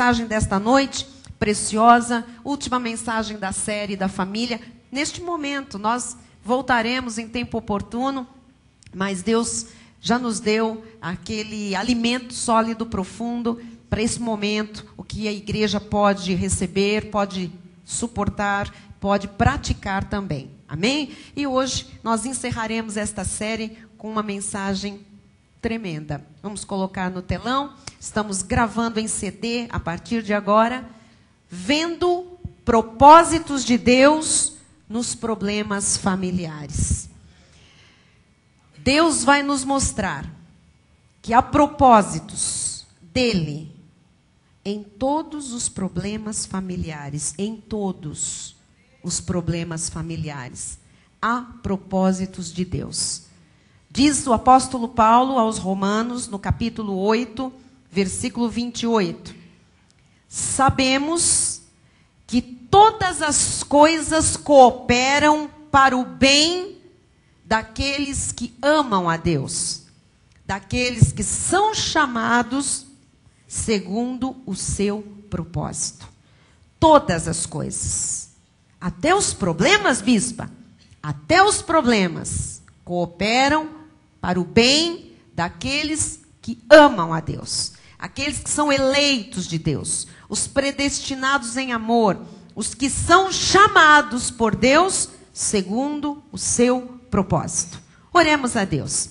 mensagem desta noite, preciosa, última mensagem da série da família. Neste momento, nós voltaremos em tempo oportuno, mas Deus já nos deu aquele alimento sólido, profundo, para esse momento, o que a igreja pode receber, pode suportar, pode praticar também. Amém? E hoje nós encerraremos esta série com uma mensagem tremenda. Vamos colocar no telão. Estamos gravando em CD a partir de agora. Vendo propósitos de Deus nos problemas familiares. Deus vai nos mostrar que há propósitos dele em todos os problemas familiares, em todos os problemas familiares. Há propósitos de Deus. Diz o apóstolo Paulo aos Romanos, no capítulo 8, versículo 28. Sabemos que todas as coisas cooperam para o bem daqueles que amam a Deus, daqueles que são chamados segundo o seu propósito. Todas as coisas. Até os problemas, bispa, até os problemas cooperam para o bem daqueles que amam a Deus. Aqueles que são eleitos de Deus, os predestinados em amor, os que são chamados por Deus segundo o seu propósito. Oremos a Deus.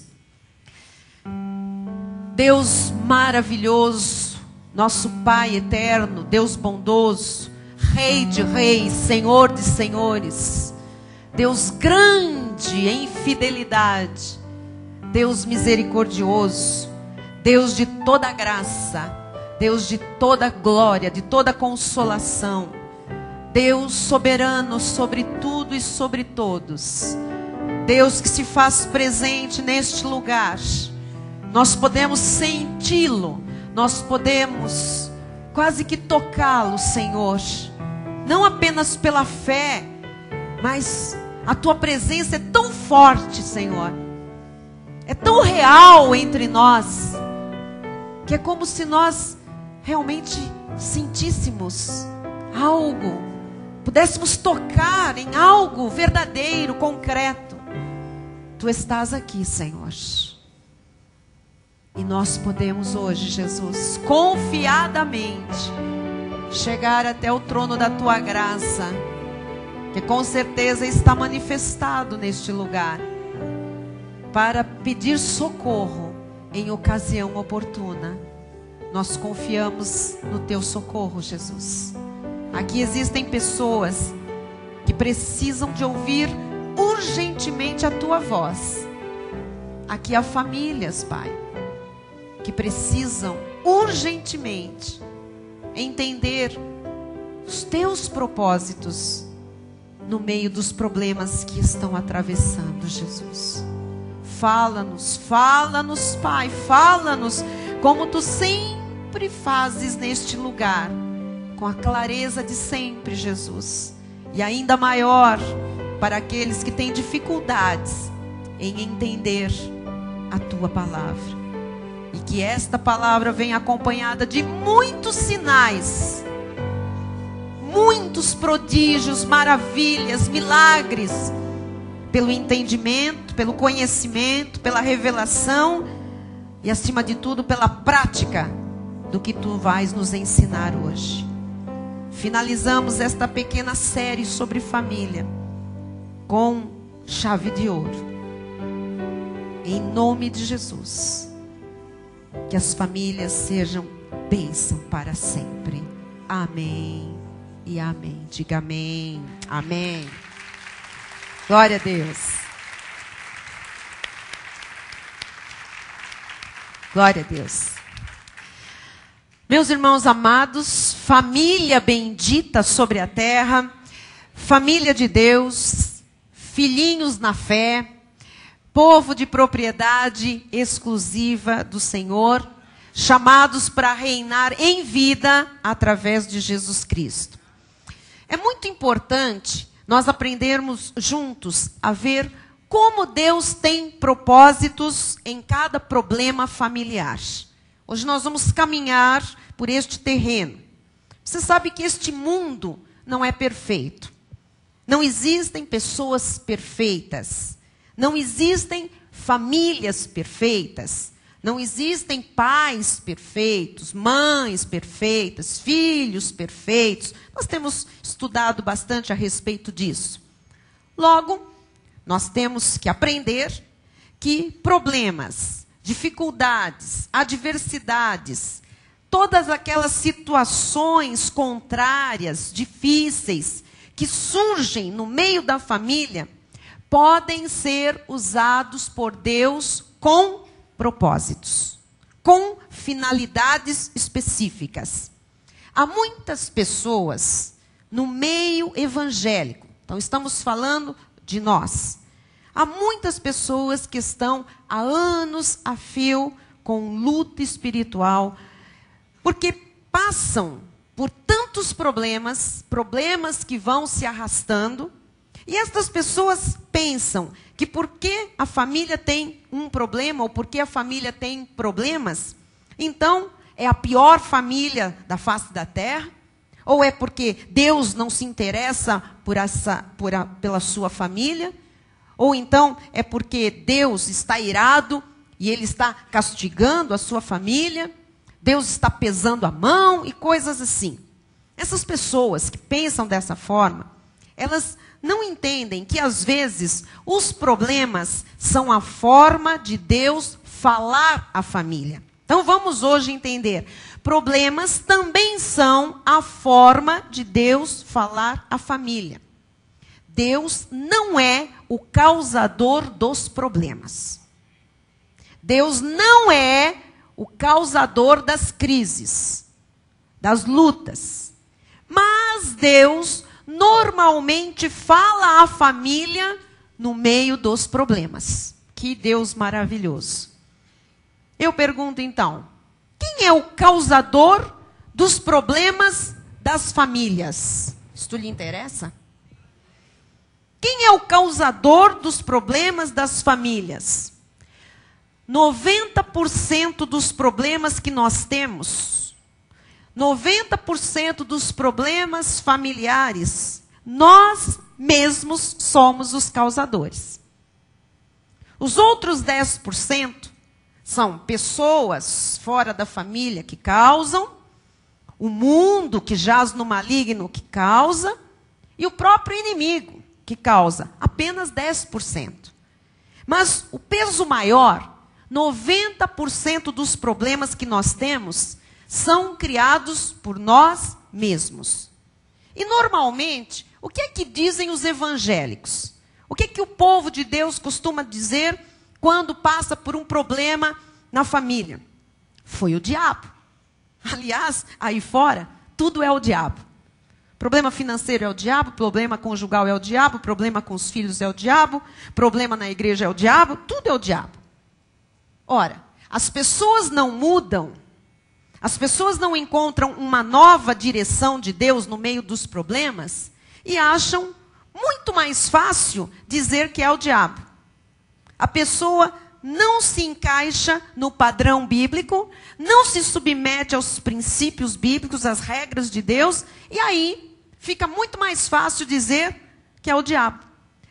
Deus maravilhoso, nosso Pai eterno, Deus bondoso, Rei de reis, Senhor de senhores, Deus grande em fidelidade, Deus misericordioso, Deus de toda graça, Deus de toda glória, de toda consolação, Deus soberano sobre tudo e sobre todos, Deus que se faz presente neste lugar. Nós podemos senti-lo, nós podemos quase que tocá-lo, Senhor, não apenas pela fé, mas a tua presença é tão forte, Senhor, é tão real entre nós, que é como se nós realmente sentíssemos algo, pudéssemos tocar em algo verdadeiro, concreto. Tu estás aqui, Senhor. E nós podemos hoje, Jesus, confiadamente, chegar até o trono da tua graça, que com certeza está manifestado neste lugar, para pedir socorro em ocasião oportuna. Nós confiamos no teu socorro, Jesus. Aqui existem pessoas que precisam de ouvir urgentemente a tua voz. Aqui há famílias, Pai, que precisam urgentemente entender os teus propósitos no meio dos problemas que estão atravessando, Jesus. Fala-nos, fala-nos, Pai, fala-nos como tu sempre fazes neste lugar, com a clareza de sempre, Jesus, e ainda maior para aqueles que têm dificuldades em entender a tua palavra. E que esta palavra venha acompanhada de muitos sinais, muitos prodígios, maravilhas, milagres, pelo entendimento, pelo conhecimento, pela revelação e, acima de tudo, pela prática do que tu vais nos ensinar hoje. Finalizamos esta pequena série sobre família com chave de ouro. Em nome de Jesus, que as famílias sejam bênção para sempre. Amém e amém. Diga amém. Amém. Glória a Deus. Glória a Deus. Meus irmãos amados, família bendita sobre a terra, família de Deus, filhinhos na fé, povo de propriedade exclusiva do Senhor, chamados para reinar em vida através de Jesus Cristo. É muito importante nós aprendermos juntos a ver como Deus tem propósitos em cada problema familiar. Hoje nós vamos caminhar por este terreno. Você sabe que este mundo não é perfeito. Não existem pessoas perfeitas. Não existem famílias perfeitas. Não existem pais perfeitos, mães perfeitas, filhos perfeitos. Nós temos estudado bastante a respeito disso. Logo, nós temos que aprender que problemas, dificuldades, adversidades, todas aquelas situações contrárias, difíceis, que surgem no meio da família, podem ser usados por Deus com propósitos, com finalidades específicas. Há muitas pessoas no meio evangélico, então estamos falando de nós. Há muitas pessoas que estão há anos a fio com luta espiritual, porque passam por tantos problemas, problemas que vão se arrastando, e estas pessoas pensam que porque a família tem um problema, ou porque a família tem problemas, então é a pior família da face da terra, ou é porque Deus não se interessa pela sua família, ou então é porque Deus está irado e Ele está castigando a sua família, Deus está pesando a mão e coisas assim. Essas pessoas que pensam dessa forma, elas não entendem que às vezes os problemas são a forma de Deus falar à família. Então vamos hoje entender. Problemas também são a forma de Deus falar à família. Deus não é o causador dos problemas. Deus não é o causador das crises, das lutas. Mas Deus normalmente fala à família no meio dos problemas. Que Deus maravilhoso. Eu pergunto então, quem é o causador dos problemas das famílias? Isto lhe interessa? Quem é o causador dos problemas das famílias? 90% dos problemas que nós temos, 90% dos problemas familiares, nós mesmos somos os causadores. Os outros 10% são pessoas fora da família que causam, o mundo que jaz no maligno que causa, e o próprio inimigo que causa apenas 10%. Mas o peso maior, 90% dos problemas que nós temos, são criados por nós mesmos. E normalmente, o que é que dizem os evangélicos? O que é que o povo de Deus costuma dizer quando passa por um problema na família? Foi o diabo. Aliás, aí fora, tudo é o diabo. Problema financeiro é o diabo, problema conjugal é o diabo, problema com os filhos é o diabo, problema na igreja é o diabo, tudo é o diabo. Ora, as pessoas não mudam, as pessoas não encontram uma nova direção de Deus no meio dos problemas e acham muito mais fácil dizer que é o diabo. A pessoa não se encaixa no padrão bíblico, não se submete aos princípios bíblicos, às regras de Deus, e aí fica muito mais fácil dizer que é o diabo.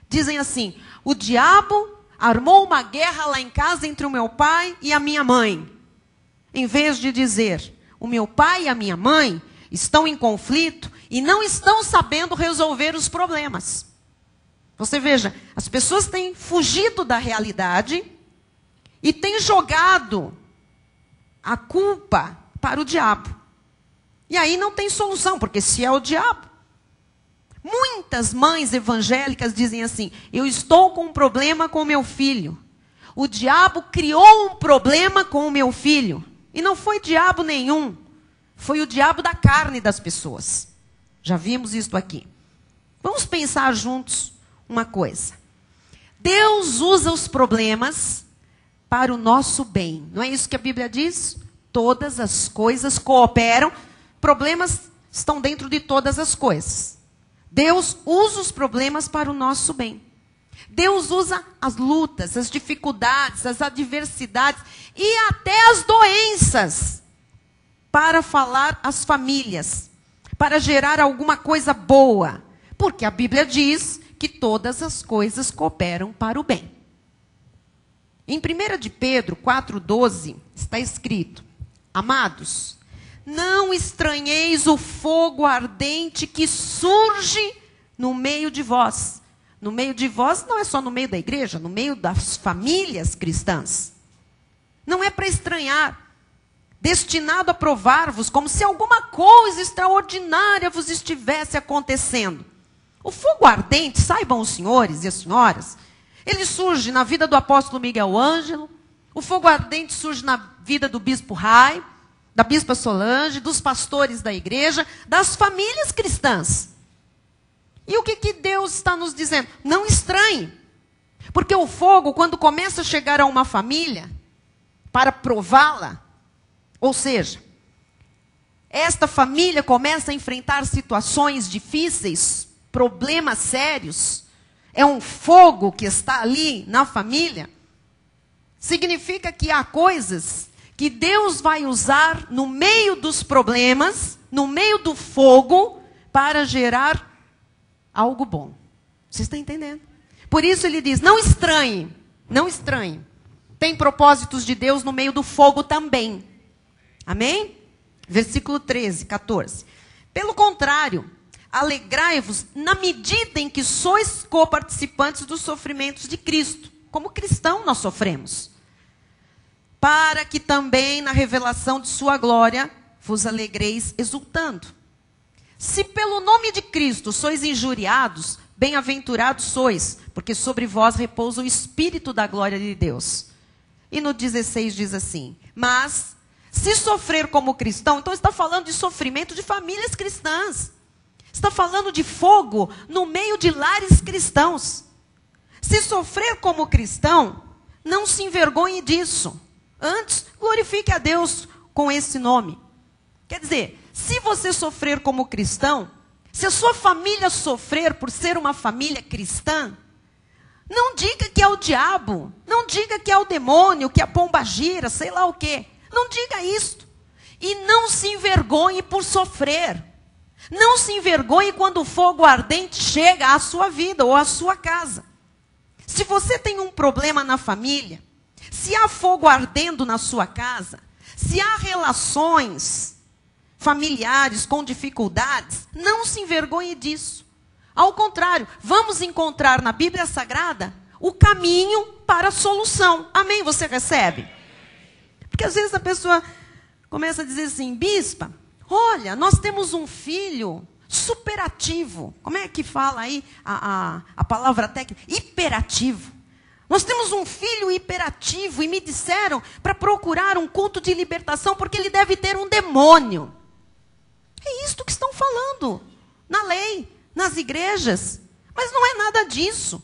Dizem assim, o diabo armou uma guerra lá em casa entre o meu pai e a minha mãe. Em vez de dizer, o meu pai e a minha mãe estão em conflito e não estão sabendo resolver os problemas. Você veja, as pessoas têm fugido da realidade e têm jogado a culpa para o diabo. E aí não tem solução, porque se é o diabo. Muitas mães evangélicas dizem assim, eu estou com um problema com o meu filho. O diabo criou um problema com o meu filho. E não foi diabo nenhum. Foi o diabo da carne das pessoas. Já vimos isso aqui. Vamos pensar juntos uma coisa. Deus usa os problemas para o nosso bem. Não é isso que a Bíblia diz? Todas as coisas cooperam. Problemas estão dentro de todas as coisas. Deus usa os problemas para o nosso bem. Deus usa as lutas, as dificuldades, as adversidades e até as doenças para falar às famílias. para gerar alguma coisa boa. Porque a Bíblia diz que todas as coisas cooperam para o bem. Em 1 de Pedro 4,12 está escrito: amados, não estranheis o fogo ardente que surge no meio de vós. No meio de vós não é só no meio da igreja, no meio das famílias cristãs. Não é para estranhar. Destinado a provar-vos como se alguma coisa extraordinária vos estivesse acontecendo. O fogo ardente, saibam os senhores e as senhoras, ele surge na vida do apóstolo Miguel Ângelo, o fogo ardente surge na vida do bispo Rai, da bispa Solange, dos pastores da igreja, das famílias cristãs. E o que Deus está nos dizendo? Não estranhe. Porque o fogo, quando começa a chegar a uma família, para prová-la, ou seja, esta família começa a enfrentar situações difíceis, problemas sérios, é um fogo que está ali na família, significa que há coisas que Deus vai usar no meio dos problemas, no meio do fogo, para gerar algo bom. Você está entendendo? Por isso ele diz, não estranhe, não estranhe. Tem propósitos de Deus no meio do fogo também. Amém? Versículo 13, 14. Pelo contrário, alegrai-vos na medida em que sois coparticipantes dos sofrimentos de Cristo. Como cristão nós sofremos. Para que também na revelação de sua glória vos alegreis exultando. Se pelo nome de Cristo sois injuriados, bem-aventurados sois, porque sobre vós repousa o Espírito da glória de Deus. E no 16 diz assim, mas se sofrer como cristão, então está falando de sofrimento de famílias cristãs. Está falando de fogo no meio de lares cristãos. Se sofrer como cristão, não se envergonhe disso. Antes, glorifique a Deus com esse nome. Quer dizer, se você sofrer como cristão, se a sua família sofrer por ser uma família cristã, não diga que é o diabo, não diga que é o demônio, que é a pombagira, sei lá o quê. Não diga isto. E não se envergonhe por sofrer. Não se envergonhe quando o fogo ardente chega à sua vida ou à sua casa. Se você tem um problema na família, se há fogo ardendo na sua casa, se há relações familiares com dificuldades, não se envergonhe disso. Ao contrário, vamos encontrar na Bíblia Sagrada o caminho para a solução. Amém? Você recebe? Porque às vezes a pessoa começa a dizer assim, bispa, olha, nós temos um filho superativo. Como é que fala aí a palavra técnica? Hiperativo. Nós temos um filho hiperativo e me disseram para procurar um culto de libertação porque ele deve ter um demônio. É isto que estão falando na lei, nas igrejas. Mas não é nada disso.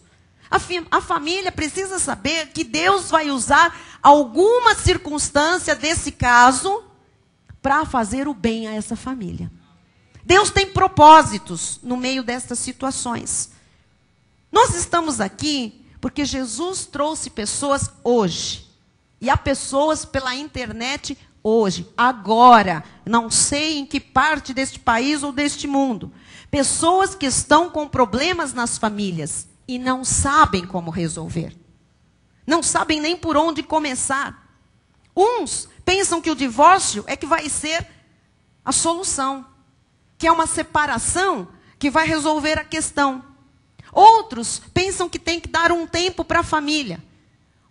A família precisa saber que Deus vai usar alguma circunstância desse caso para fazer o bem a essa família. Deus tem propósitos no meio destas situações. Nós estamos aqui porque Jesus trouxe pessoas hoje. E há pessoas pela internet hoje, agora. Não sei em que parte deste país ou deste mundo. Pessoas que estão com problemas nas famílias e não sabem como resolver. Não sabem nem por onde começar. Uns pensam que o divórcio é que vai ser a solução. Que é uma separação que vai resolver a questão. Outros pensam que tem que dar um tempo para a família.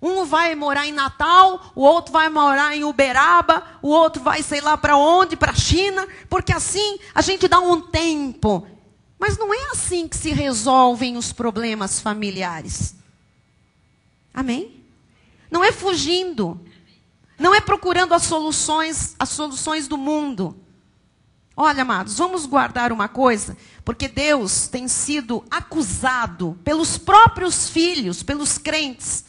Um vai morar em Natal, o outro vai morar em Uberaba, o outro vai sei lá para onde, para a China, porque assim a gente dá um tempo. Mas não é assim que se resolvem os problemas familiares. Amém? Não é fugindo. Não é procurando as soluções do mundo. Olha, amados, vamos guardar uma coisa, porque Deus tem sido acusado pelos próprios filhos, pelos crentes,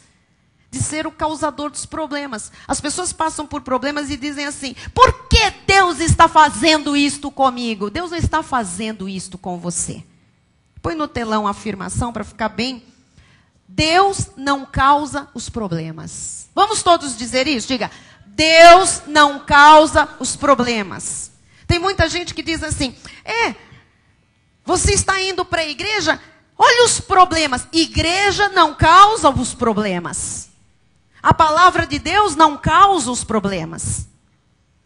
de ser o causador dos problemas. As pessoas passam por problemas e dizem assim, por que Deus está fazendo isto comigo? Deus não está fazendo isto com você. Põe no telão a afirmação para ficar bem. Deus não causa os problemas. Vamos todos dizer isso? Diga, Deus não causa os problemas. Tem muita gente que diz assim, você está indo para a igreja, olha os problemas. Igreja não causa os problemas. A palavra de Deus não causa os problemas.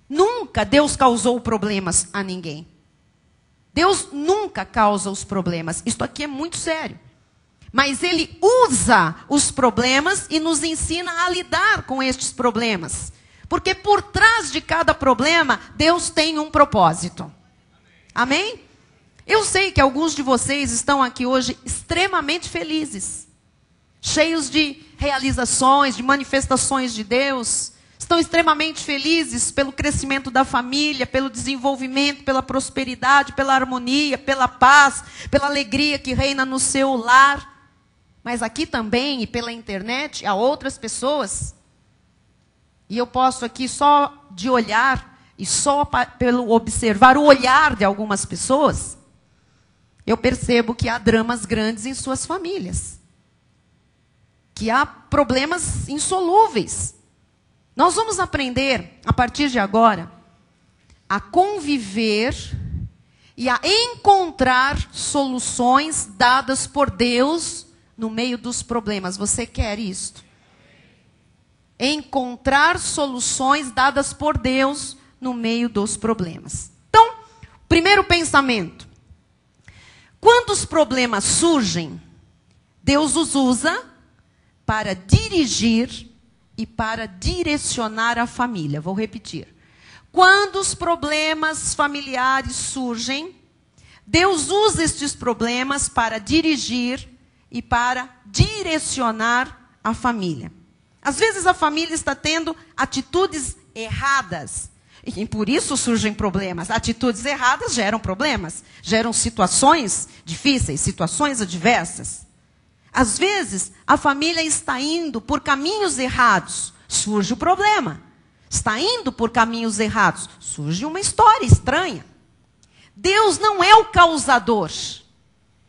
Nunca Deus causou problemas a ninguém. Deus nunca causa os problemas. Isto aqui é muito sério. Mas Ele usa os problemas e nos ensina a lidar com estes problemas. Porque por trás de cada problema, Deus tem um propósito. Amém? Eu sei que alguns de vocês estão aqui hoje extremamente felizes. Cheios de realizações, de manifestações de Deus. Estão extremamente felizes pelo crescimento da família, pelo desenvolvimento, pela prosperidade, pela harmonia, pela paz, pela alegria que reina no seu lar. Mas aqui também, e pela internet, há outras pessoas. E eu posso aqui só de olhar, e só pelo observar o olhar de algumas pessoas, eu percebo que há dramas grandes em suas famílias. Que há problemas insolúveis. Nós vamos aprender, a partir de agora, a conviver e a encontrar soluções dadas por Deus no meio dos problemas. Você quer isto? Encontrar soluções dadas por Deus no meio dos problemas. Então, primeiro pensamento. Quando os problemas surgem, Deus os usa para dirigir e para direcionar a família. Vou repetir. Quando os problemas familiares surgem, Deus usa estes problemas para dirigir e para direcionar a família. Às vezes a família está tendo atitudes erradas. E por isso surgem problemas. Atitudes erradas geram problemas. Geram situações difíceis, situações adversas. Às vezes, a família está indo por caminhos errados, surge o problema. Está indo por caminhos errados, surge uma história estranha. Deus não é o causador,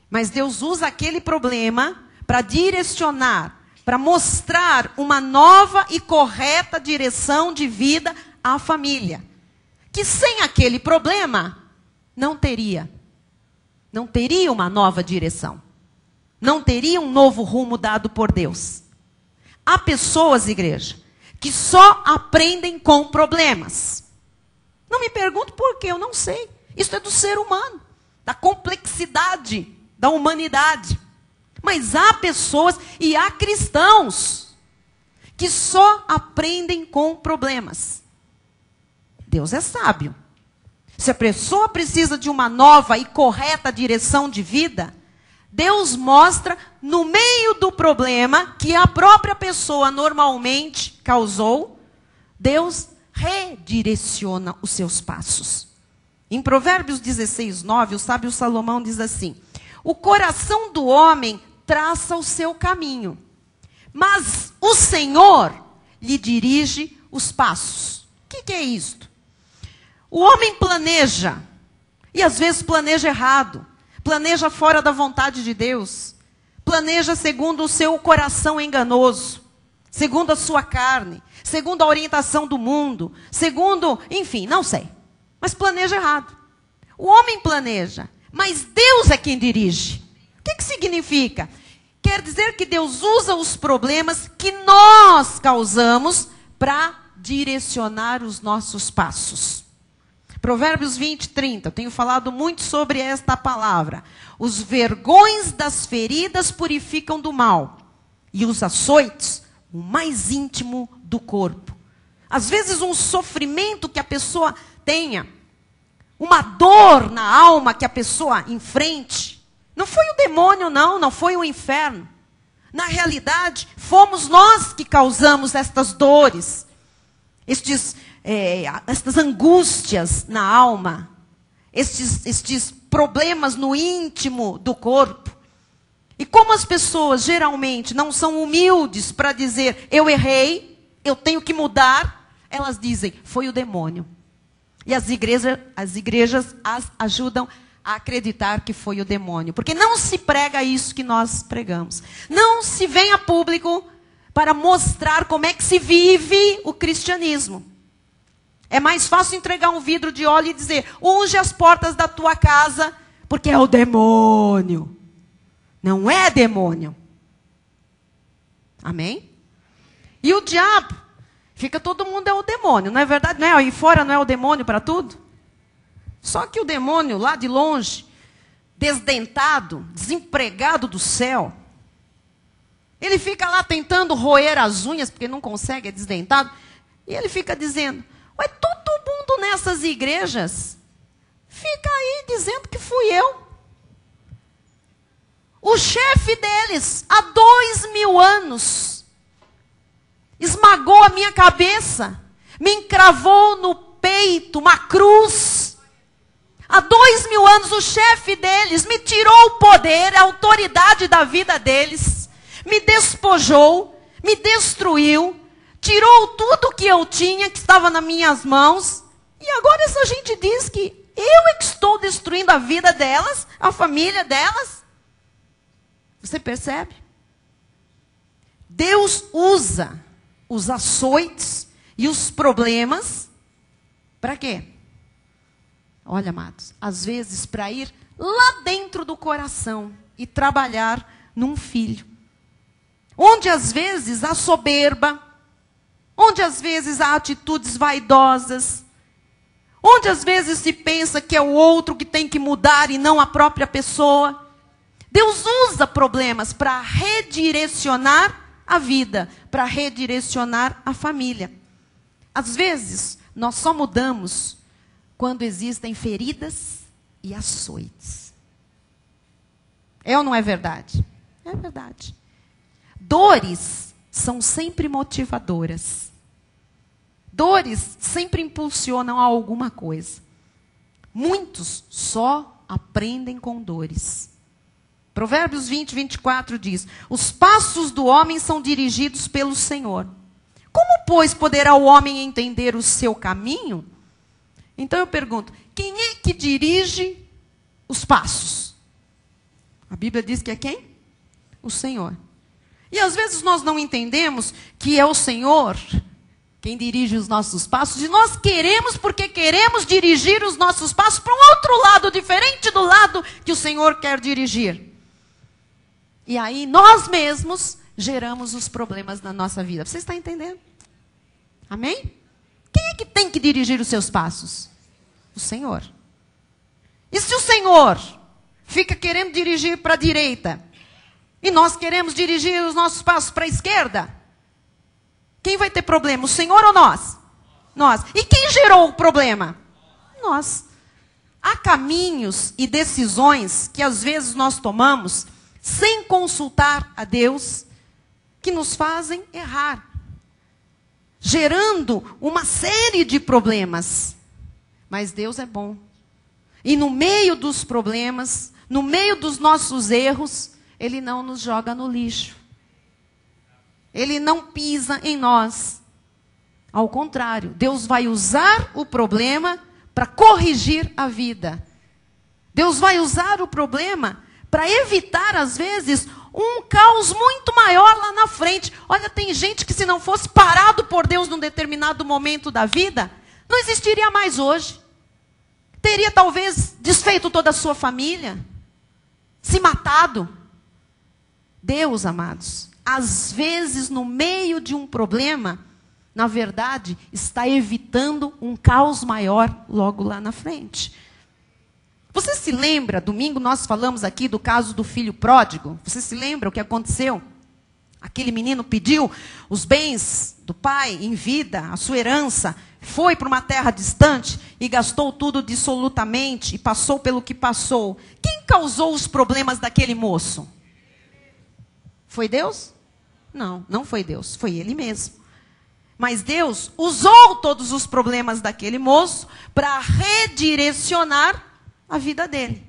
mas Deus usa aquele problema para direcionar, para mostrar uma nova e correta direção de vida à família. Que sem aquele problema, não teria uma nova direção. Não teria um novo rumo dado por Deus. Há pessoas, igreja, que só aprendem com problemas. Não me pergunto por quê, eu não sei. Isso é do ser humano, da complexidade da humanidade. Mas há pessoas e há cristãos que só aprendem com problemas. Deus é sábio. Se a pessoa precisa de uma nova e correta direção de vida, Deus mostra no meio do problema que a própria pessoa normalmente causou, Deus redireciona os seus passos. Em Provérbios 16:9, o sábio Salomão diz assim: o coração do homem traça o seu caminho, mas o Senhor lhe dirige os passos. O que é isto? O homem planeja, e às vezes planeja errado. Planeja fora da vontade de Deus. Planeja segundo o seu coração enganoso. Segundo a sua carne. Segundo a orientação do mundo. Segundo, enfim, não sei. Mas planeja errado. O homem planeja, mas Deus é quem dirige. O que significa? Quer dizer que Deus usa os problemas que nós causamos para direcionar os nossos passos. Provérbios 20:30, eu tenho falado muito sobre esta palavra. Os vergões das feridas purificam do mal, e os açoites, o mais íntimo do corpo. Às vezes um sofrimento que a pessoa tenha, uma dor na alma que a pessoa enfrente, não foi o demônio não foi o inferno. Na realidade, fomos nós que causamos estas dores, estas angústias na alma, estes problemas no íntimo do corpo. E como as pessoas geralmente não são humildes para dizer, eu errei, eu tenho que mudar, elas dizem, foi o demônio. E as igrejas as ajudam a acreditar que foi o demônio. Porque não se prega isso que nós pregamos. Não se vem a público para mostrar como é que se vive o cristianismo. É mais fácil entregar um vidro de óleo e dizer, unge as portas da tua casa, porque é o demônio. Não é demônio. Amém? E o diabo, fica todo mundo é o demônio, não é verdade? Não é? Aí fora não é o demônio para tudo? Só que o demônio lá de longe, desdentado, desempregado do céu, ele fica lá tentando roer as unhas, porque não consegue, é desdentado. E ele fica dizendo, ué, todo mundo nessas igrejas fica aí dizendo que fui eu. O chefe deles, há 2000 anos, esmagou a minha cabeça, me encravou no peito uma cruz. Há 2000 anos o chefe deles me tirou o poder, a autoridade da vida deles, me despojou, me destruiu, tirou tudo que eu tinha, que estava nas minhas mãos, e agora essa gente diz que eu é que estou destruindo a vida delas, a família delas. Você percebe? Deus usa os açoites e os problemas para quê? Olha, amados, às vezes para ir lá dentro do coração e trabalhar num filho. Onde às vezes há soberba, onde às vezes há atitudes vaidosas, onde às vezes se pensa que é o outro que tem que mudar e não a própria pessoa. Deus usa problemas para redirecionar a vida, para redirecionar a família. Às vezes, nós só mudamos quando existem feridas e açoites. É ou não é verdade? É verdade. Dores são sempre motivadoras. Dores sempre impulsionam a alguma coisa. Muitos só aprendem com dores. Provérbios 20, 24 diz, os passos do homem são dirigidos pelo Senhor. Como, pois, poderá o homem entender o seu caminho? Então eu pergunto, quem é que dirige os passos? A Bíblia diz que é quem? O Senhor. E às vezes nós não entendemos que é o Senhor quem dirige os nossos passos, e nós queremos, porque queremos dirigir os nossos passos para um outro lado, diferente do lado que o Senhor quer dirigir. E aí nós mesmos geramos os problemas na nossa vida. Você está entendendo? Amém? Quem é que tem que dirigir os seus passos? O Senhor. E se o Senhor fica querendo dirigir para a direita, e nós queremos dirigir os nossos passos para a esquerda, quem vai ter problema? O Senhor ou nós? Nós. E quem gerou o problema? Nós. Há caminhos e decisões que às vezes nós tomamos sem consultar a Deus, que nos fazem errar, gerando uma série de problemas. Mas Deus é bom. E no meio dos problemas, no meio dos nossos erros, Ele não nos joga no lixo. Ele não pisa em nós. Ao contrário, Deus vai usar o problema para corrigir a vida. Deus vai usar o problema para evitar, às vezes, um caos muito maior lá na frente. Olha, tem gente que se não fosse parado por Deus num determinado momento da vida, não existiria mais hoje. Teria talvez desfeito toda a sua família, se matado. Deus, amados, às vezes no meio de um problema, na verdade, está evitando um caos maior logo lá na frente. Você se lembra, domingo nós falamos aqui do caso do filho pródigo? Você se lembra o que aconteceu? Aquele menino pediu os bens do pai em vida, a sua herança, foi para uma terra distante e gastou tudo dissolutamente e passou pelo que passou. Quem causou os problemas daquele moço? Foi Deus? Não, não foi Deus, foi ele mesmo. Mas Deus usou todos os problemas daquele moço para redirecionar a vida dele.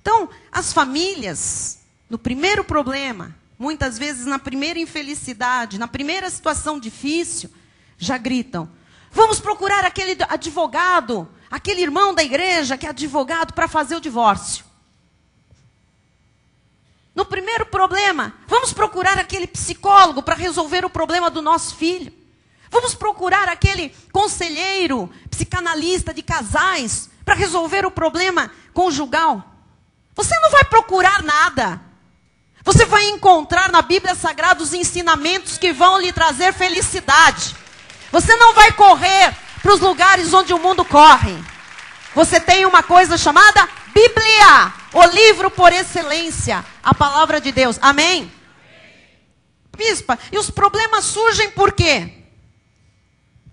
Então, as famílias, no primeiro problema, muitas vezes na primeira infelicidade, na primeira situação difícil, já gritam, vamos procurar aquele advogado, aquele irmão da igreja que é advogado para fazer o divórcio. No primeiro problema, vamos procurar aquele psicólogo para resolver o problema do nosso filho. Vamos procurar aquele conselheiro, psicanalista de casais, para resolver o problema conjugal. Você não vai procurar nada. Você vai encontrar na Bíblia Sagrada os ensinamentos que vão lhe trazer felicidade. Você não vai correr para os lugares onde o mundo corre. Você tem uma coisa chamada Bíblia, o livro por excelência, a palavra de Deus. Amém? Bispa, e os problemas surgem por quê?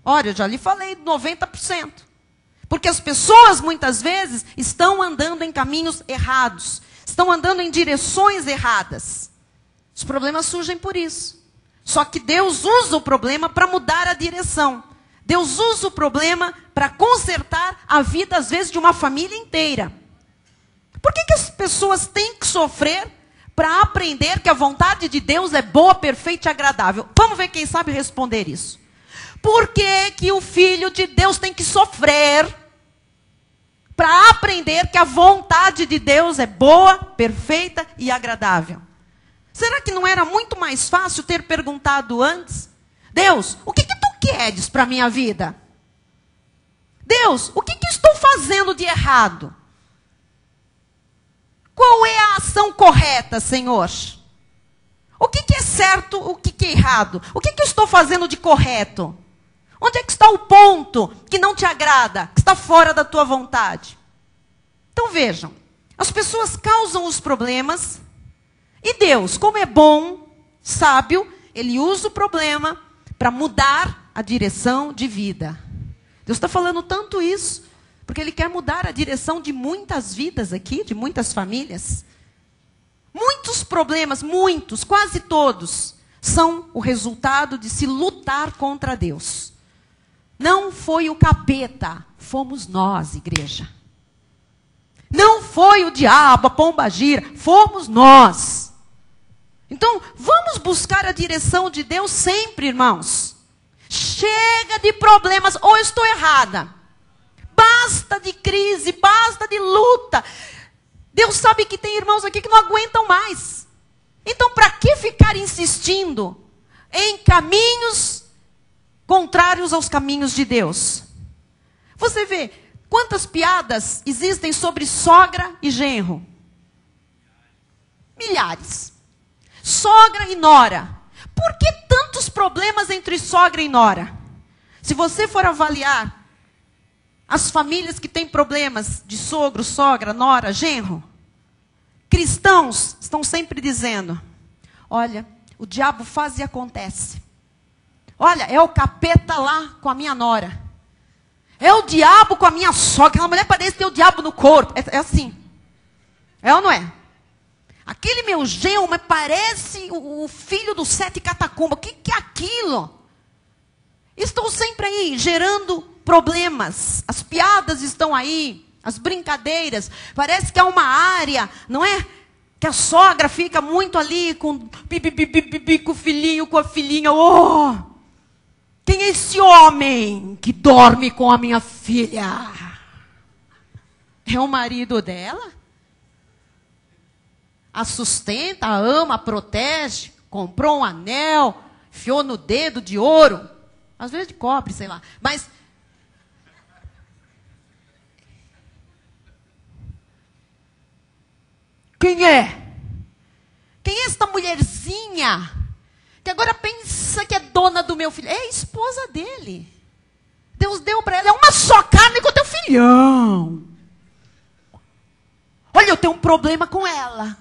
Olha, eu já lhe falei, 90%. Porque as pessoas, muitas vezes, estão andando em caminhos errados. Estão andando em direções erradas. Os problemas surgem por isso. Só que Deus usa o problema para mudar a direção. Deus usa o problema para consertar a vida, às vezes, de uma família inteira. Por que as pessoas têm que sofrer para aprender que a vontade de Deus é boa, perfeita e agradável? Vamos ver quem sabe responder isso. Por que o Filho de Deus tem que sofrer para aprender que a vontade de Deus é boa, perfeita e agradável? Será que não era muito mais fácil ter perguntado antes? Deus, o que tu queres para a minha vida? Deus, o que estou fazendo de errado? Qual é a ação correta, Senhor? O que é certo, o que é errado? O que eu estou fazendo de correto? Onde é que está o ponto que não te agrada, que está fora da tua vontade? Então vejam, as pessoas causam os problemas e Deus, como é bom, sábio, Ele usa o problema para mudar a direção de vida. Deus está falando tanto isso, porque Ele quer mudar a direção de muitas vidas aqui, de muitas famílias. Muitos problemas, muitos, quase todos, são o resultado de se lutar contra Deus. Não foi o capeta, fomos nós, igreja. Não foi o diabo, a pombagira, fomos nós. Então, vamos buscar a direção de Deus sempre, irmãos. Chega de problemas, ou eu estou errada. Basta de crise, basta de luta. Deus sabe que tem irmãos aqui que não aguentam mais. Então, para que ficar insistindo em caminhos contrários aos caminhos de Deus? Você vê quantas piadas existem sobre sogra e genro? Milhares. Sogra e nora. Por que tantos problemas entre sogra e nora? Se você for avaliar as famílias que têm problemas de sogro, sogra, nora, genro, cristãos estão sempre dizendo: olha, o diabo faz e acontece. Olha, é o capeta lá com a minha nora. É o diabo com a minha sogra. Aquela mulher parece ter o diabo no corpo. É assim. É ou não é? Aquele meu genro, mas parece o filho do Sete Catacumba. O que é aquilo? Estou sempre aí, gerando problemas. As piadas estão aí. As brincadeiras. Parece que é uma área, não é? Que a sogra fica muito ali com com o filhinho, com a filhinha. Oh! Quem é esse homem que dorme com a minha filha? É o marido dela? A sustenta, a ama, a protege, comprou um anel, enfiou no dedo de ouro, às vezes de cobre, sei lá. Mas quem é? Quem é esta mulherzinha que agora pensa que é dona do meu filho? É a esposa dele. Deus deu para ela, é uma só carne com o teu filhão. Olha, eu tenho um problema com ela.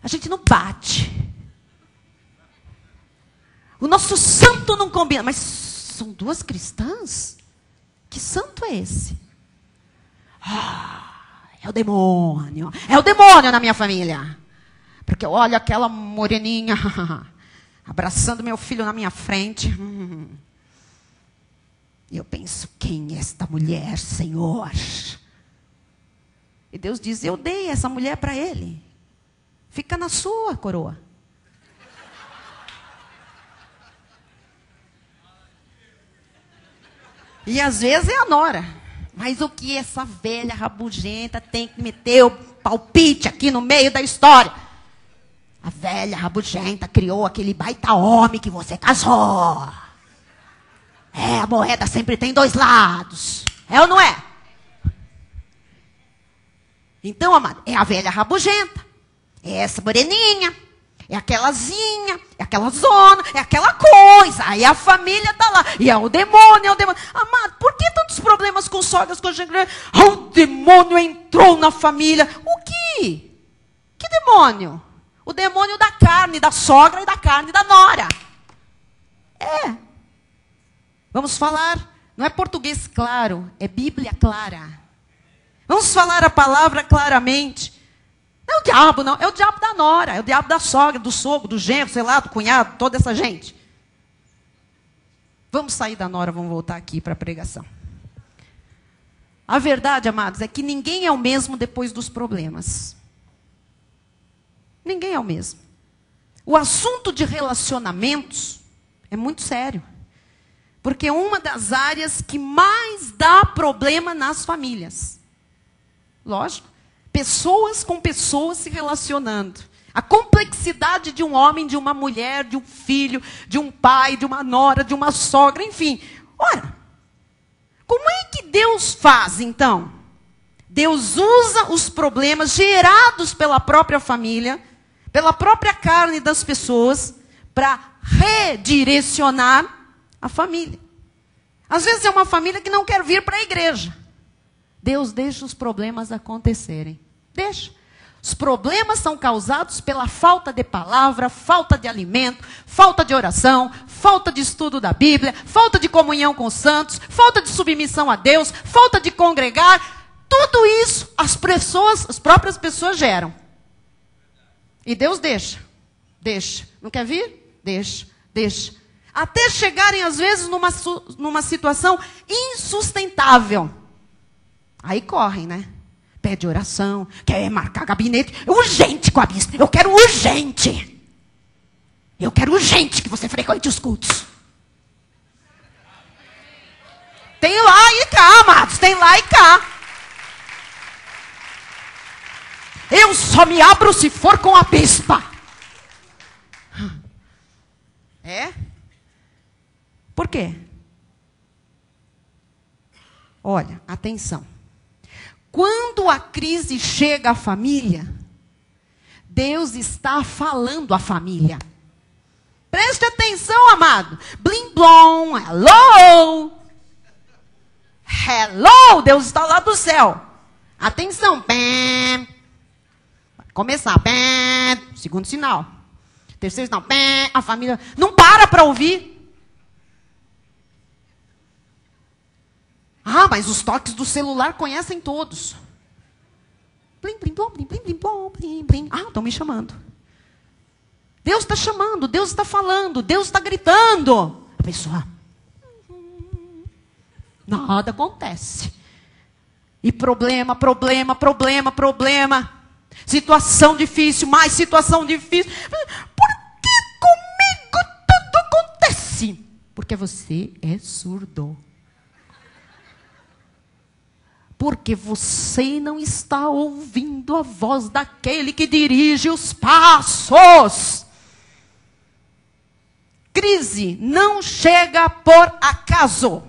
A gente não bate. O nosso santo não combina. Mas são duas cristãs? Que santo é esse? É o demônio. É o demônio na minha família. Porque olha aquela moreninha abraçando meu filho na minha frente. E eu penso, quem é esta mulher, Senhor? E Deus diz, eu dei essa mulher para ele. Fica na sua coroa. E às vezes é a nora. Mas o que essa velha rabugenta tem que meter o palpite aqui no meio da história? A velha rabugenta criou aquele baita homem que você casou. A moeda sempre tem dois lados. É ou não é? Então, amado, é a velha rabugenta. É essa moreninha. É aquelazinha. É aquela zona. É aquela coisa. Aí a família tá lá. E é o demônio, Amado, por que tantos problemas com sogras, com gente? O demônio entrou na família. O quê? Que demônio? O demônio da carne, da sogra e da carne da nora. Vamos falar, não é português claro, é Bíblia clara. Vamos falar a palavra claramente. Não é o diabo, não. É o diabo da nora, é o diabo da sogra, do sogro, do genro, sei lá, do cunhado, toda essa gente. Vamos sair da nora, vamos voltar aqui para a pregação. A verdade, amados, é que ninguém é o mesmo depois dos problemas. Ninguém é o mesmo. O assunto de relacionamentos é muito sério. Porque é uma das áreas que mais dá problema nas famílias. Lógico. Pessoas com pessoas se relacionando. A complexidade de um homem, de uma mulher, de um filho, de um pai, de uma nora, de uma sogra, enfim. Ora, como é que Deus faz, então? Deus usa os problemas gerados pela própria família, pela própria carne das pessoas, para redirecionar a família. Às vezes é uma família que não quer vir para a igreja. Deus deixa os problemas acontecerem. Deixa. Os problemas são causados pela falta de palavra, falta de alimento, falta de oração, falta de estudo da Bíblia, falta de comunhão com os santos, falta de submissão a Deus, falta de congregar. Tudo isso as próprias pessoas geram. E Deus deixa. Deixa. Não quer vir? Deixa. Deixa. Até chegarem, às vezes, numa situação insustentável. Aí correm, né? Pede oração, quer marcar gabinete. Urgente com a bispa. Eu quero urgente. Eu quero urgente que você frequente os cultos. Tem lá e cá, amados. Tem lá e cá. Eu só me abro se for com a bispa. É? Por quê? Olha, atenção. Quando a crise chega à família, Deus está falando à família. Preste atenção, amado. Blim blom, hello. Hello, Deus está lá do céu. Atenção. Bam. Vai começar. Bam. Segundo sinal. Terceiro sinal. Bam. A família não para ouvir. Ah, mas os toques do celular conhecem todos. Blim, blim, blom, blim, blim, blim, blom, blim, blim. Ah, estão me chamando. Deus está chamando, Deus está falando, Deus está gritando. A pessoa... Nada acontece. E problema. Situação difícil, mais situação difícil. Por que comigo tudo acontece? Porque você é surdo. Porque você não está ouvindo a voz daquele que dirige os passos. Crise não chega por acaso.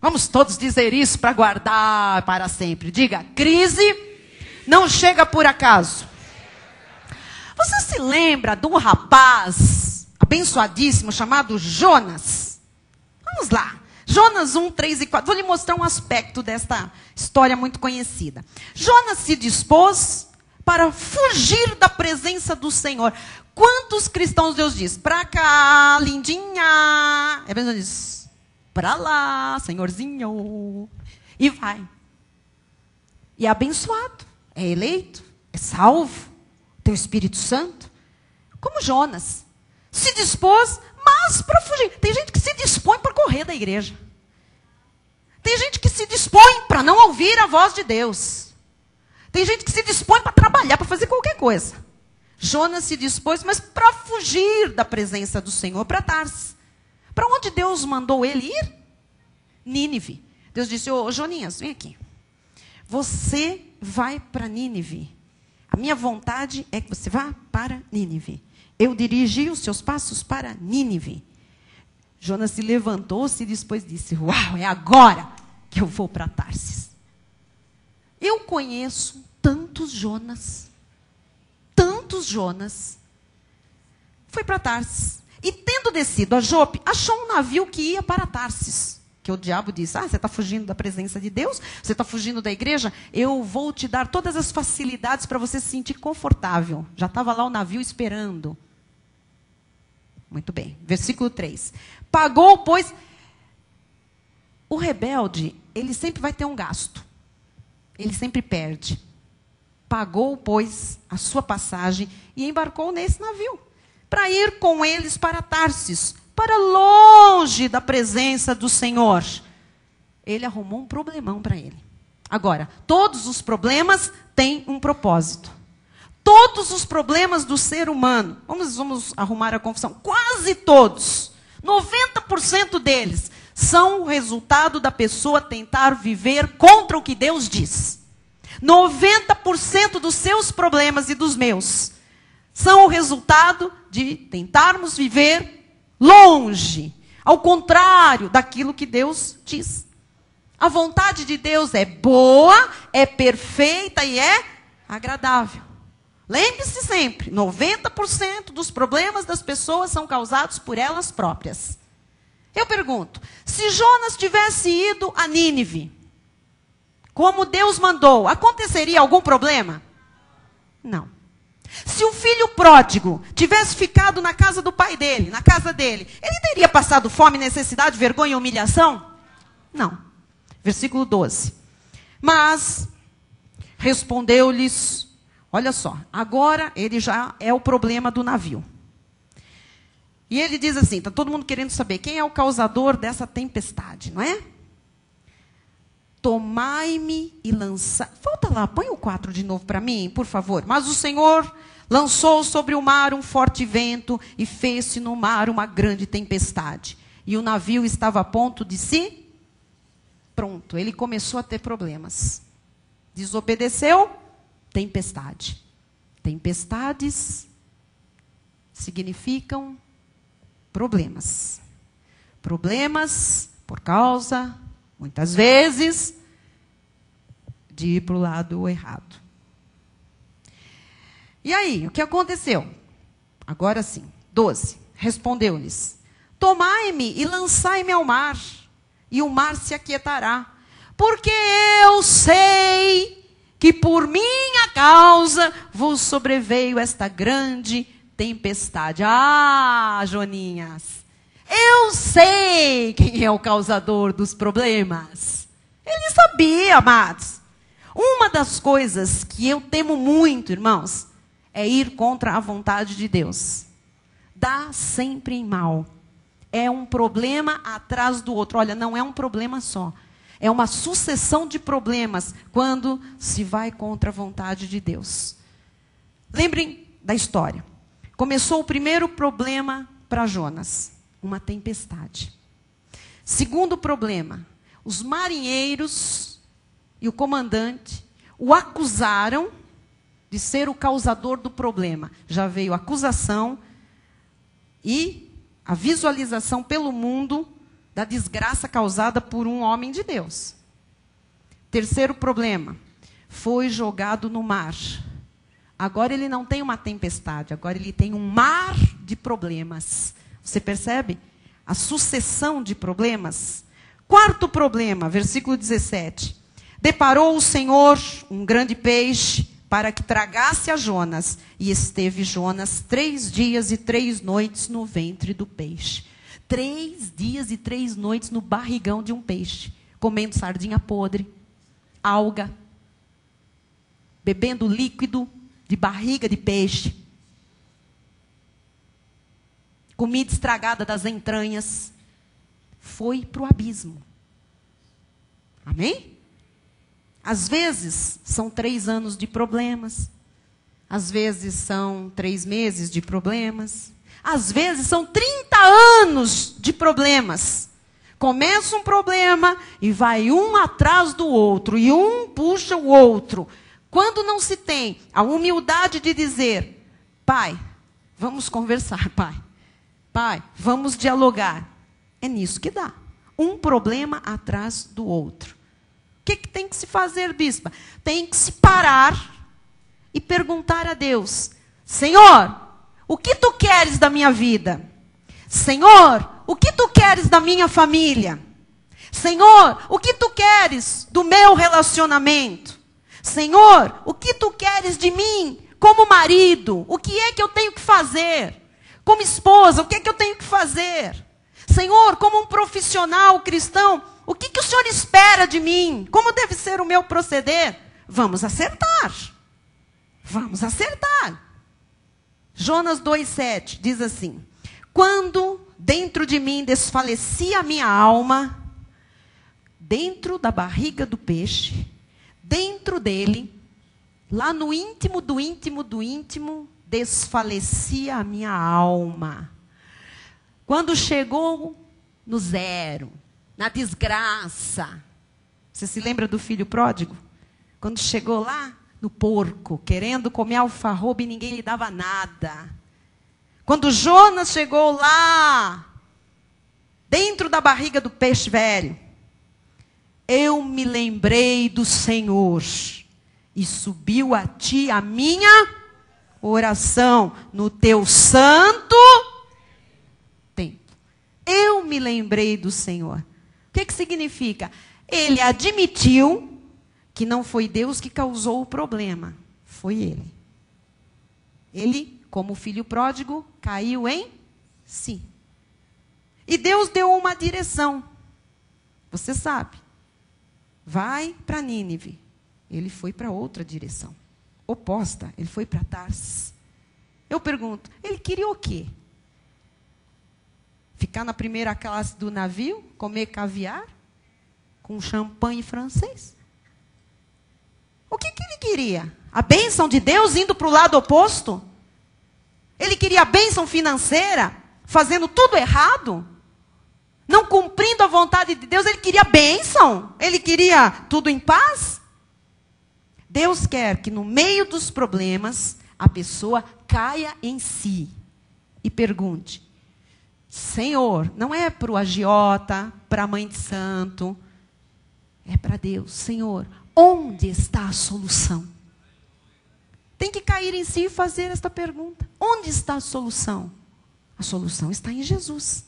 Vamos todos dizer isso para guardar para sempre. Diga, crise não chega por acaso. Você se lembra de um rapaz abençoadíssimo chamado Jonas? Vamos lá. Jonas 1, 3 e 4. Vou lhe mostrar um aspecto desta história muito conhecida. Jonas se dispôs para fugir da presença do Senhor. Quantos cristãos Deus diz? Pra cá, lindinha. É mesmo diz, pra lá, Senhorzinho. E vai. E é abençoado. É eleito. É salvo. Tem o Espírito Santo. Como Jonas. Se dispôs, mas para fugir. Tem gente que se dispõe para correr da igreja. Tem gente que se dispõe para não ouvir a voz de Deus. Tem gente que se dispõe para trabalhar, para fazer qualquer coisa. Jonas se dispôs, mas para fugir da presença do Senhor, para Tarsis. Para onde Deus mandou ele ir? Nínive. Deus disse, ô Joninhas, vem aqui. Você vai para Nínive. A minha vontade é que você vá para Nínive. Eu dirigi os seus passos para Nínive. Jonas se levantou-se e depois disse: uau, é agora que eu vou para Tarsis. Eu conheço tantos Jonas. Foi para Tarsis. E tendo descido a Jope, achou um navio que ia para Tarsis. Que o diabo disse: você está fugindo da presença de Deus? Você está fugindo da igreja? Eu vou te dar todas as facilidades para você se sentir confortável. Já estava lá o navio esperando. Muito bem. Versículo 3. Pagou, pois... O rebelde, ele sempre vai ter um gasto. Ele sempre perde. Pagou, pois, a sua passagem e embarcou nesse navio, para ir com eles para Tarsis, para longe da presença do Senhor. Ele arrumou um problemão para ele. Agora, todos os problemas têm um propósito. Todos os problemas do ser humano, vamos arrumar a confusão, quase todos, 90% deles, são o resultado da pessoa tentar viver contra o que Deus diz. 90% dos seus problemas e dos meus são o resultado de tentarmos viver longe, ao contrário daquilo que Deus diz. A vontade de Deus é boa, é perfeita e é agradável. Lembre-se sempre, 90% dos problemas das pessoas são causados por elas próprias. Eu pergunto, se Jonas tivesse ido a Nínive, como Deus mandou, aconteceria algum problema? Não. Se o filho pródigo tivesse ficado na casa do pai dele, na casa dele, ele teria passado fome, necessidade, vergonha e humilhação? Não. Versículo 12. Mas respondeu-lhes, olha só, agora ele já é o problema do navio. E ele diz assim, está todo mundo querendo saber quem é o causador dessa tempestade, não é? Tomai-me e lançai... Volta lá, põe o 4 de novo para mim, por favor. Mas o Senhor lançou sobre o mar um forte vento e fez-se no mar uma grande tempestade. E o navio estava a ponto de se... Pronto, ele começou a ter problemas. Desobedeceu, tempestade. Tempestades significam problemas. Problemas por causa... muitas vezes, de ir para o lado errado. E aí, o que aconteceu? Agora sim, 12. Respondeu-lhes, tomai-me e lançai-me ao mar, e o mar se aquietará, porque eu sei que por minha causa vos sobreveio esta grande tempestade. Ah, Joninhas! Eu sei quem é o causador dos problemas. Ele sabia, amados. Uma das coisas que eu temo muito, irmãos, é ir contra a vontade de Deus. Dá sempre em mal. É um problema atrás do outro. Olha, não é um problema só. É uma sucessão de problemas quando se vai contra a vontade de Deus. Lembrem da história. Começou o primeiro problema para Jonas. Uma tempestade. Segundo problema, os marinheiros e o comandante o acusaram de ser o causador do problema. Já veio a acusação e a visualização pelo mundo da desgraça causada por um homem de Deus. Terceiro problema, foi jogado no mar. Agora ele não tem uma tempestade, agora ele tem um mar de problemas. Você percebe? A sucessão de problemas. Quarto problema, versículo 17. Deparou o Senhor um grande peixe para que tragasse a Jonas. E esteve Jonas 3 dias e 3 noites no ventre do peixe. 3 dias e 3 noites no barrigão de um peixe. Comendo sardinha podre, alga, bebendo líquido de barriga de peixe. Comida estragada das entranhas, foi para o abismo. Amém? Às vezes são 3 anos de problemas, às vezes são 3 meses de problemas, às vezes são 30 anos de problemas. Começa um problema e vai um atrás do outro, e um puxa o outro. Quando não se tem a humildade de dizer, pai, vamos conversar, pai. Pai, vamos dialogar. É nisso que dá. Um problema atrás do outro. O que tem que se fazer, bispa? Tem que se parar e perguntar a Deus: Senhor, o que tu queres da minha vida? Senhor, o que tu queres da minha família? Senhor, o que tu queres do meu relacionamento? Senhor, o que tu queres de mim como marido? O que é que eu tenho que fazer? Como esposa, o que é que eu tenho que fazer? Senhor, como um profissional cristão, o que o Senhor espera de mim? Como deve ser o meu proceder? Vamos acertar. Vamos acertar. Jonas 2,7 diz assim: quando dentro de mim desfalecia a minha alma, dentro da barriga do peixe, dentro dele, lá no íntimo do íntimo do íntimo, desfalecia a minha alma. Quando chegou no zero, na desgraça. Você se lembra do filho pródigo? Quando chegou lá no porco, querendo comer alfarroba e ninguém lhe dava nada. Quando Jonas chegou lá, dentro da barriga do peixe velho, eu me lembrei do Senhor e subiu a ti a minha oração no teu santo tempo. Eu me lembrei do Senhor. O que significa? Ele admitiu que não foi Deus que causou o problema. Foi ele. Ele, como filho pródigo, caiu em si. E Deus deu uma direção. Você sabe. Vai para Nínive. Ele foi para outra direção. Oposta. Ele foi para Tarsis. Eu pergunto, ele queria o quê? Ficar na primeira classe do navio? Comer caviar? Com champanhe francês? O que ele queria? A bênção de Deus indo para o lado oposto? Ele queria a bênção financeira, fazendo tudo errado? Não cumprindo a vontade de Deus, ele queria bênção? Ele queria tudo em paz? Deus quer que no meio dos problemas, a pessoa caia em si e pergunte: Senhor, não é para o agiota, para a mãe de santo, é para Deus. Senhor, onde está a solução? Tem que cair em si e fazer esta pergunta. Onde está a solução? A solução está em Jesus.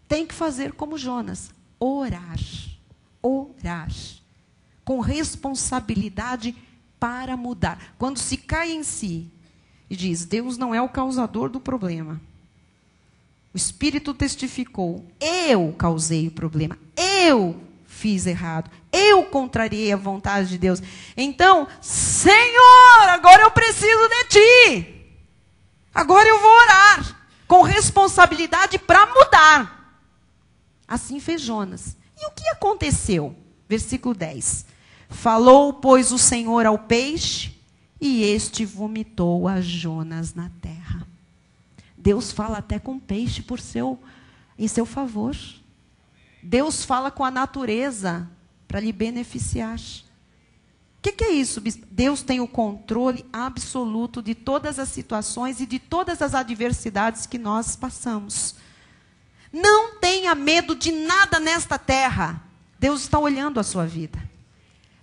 Tem que fazer como Jonas. Orar. Orar. Com responsabilidade para mudar. Quando se cai em si e diz, Deus não é o causador do problema. O Espírito testificou. Eu causei o problema. Eu fiz errado. Eu contrariei a vontade de Deus. Então, Senhor, agora eu preciso de Ti. Agora eu vou orar. Com responsabilidade para mudar. Assim fez Jonas. E o que aconteceu? Versículo 10. Falou, pois, o Senhor ao peixe, e este vomitou a Jonas na terra. Deus fala até com o peixe em seu favor. Deus fala com a natureza para lhe beneficiar. O que é isso, bispo? Deus tem o controle absoluto de todas as situações e de todas as adversidades que nós passamos. Não tenha medo de nada nesta terra. Deus está olhando a sua vida.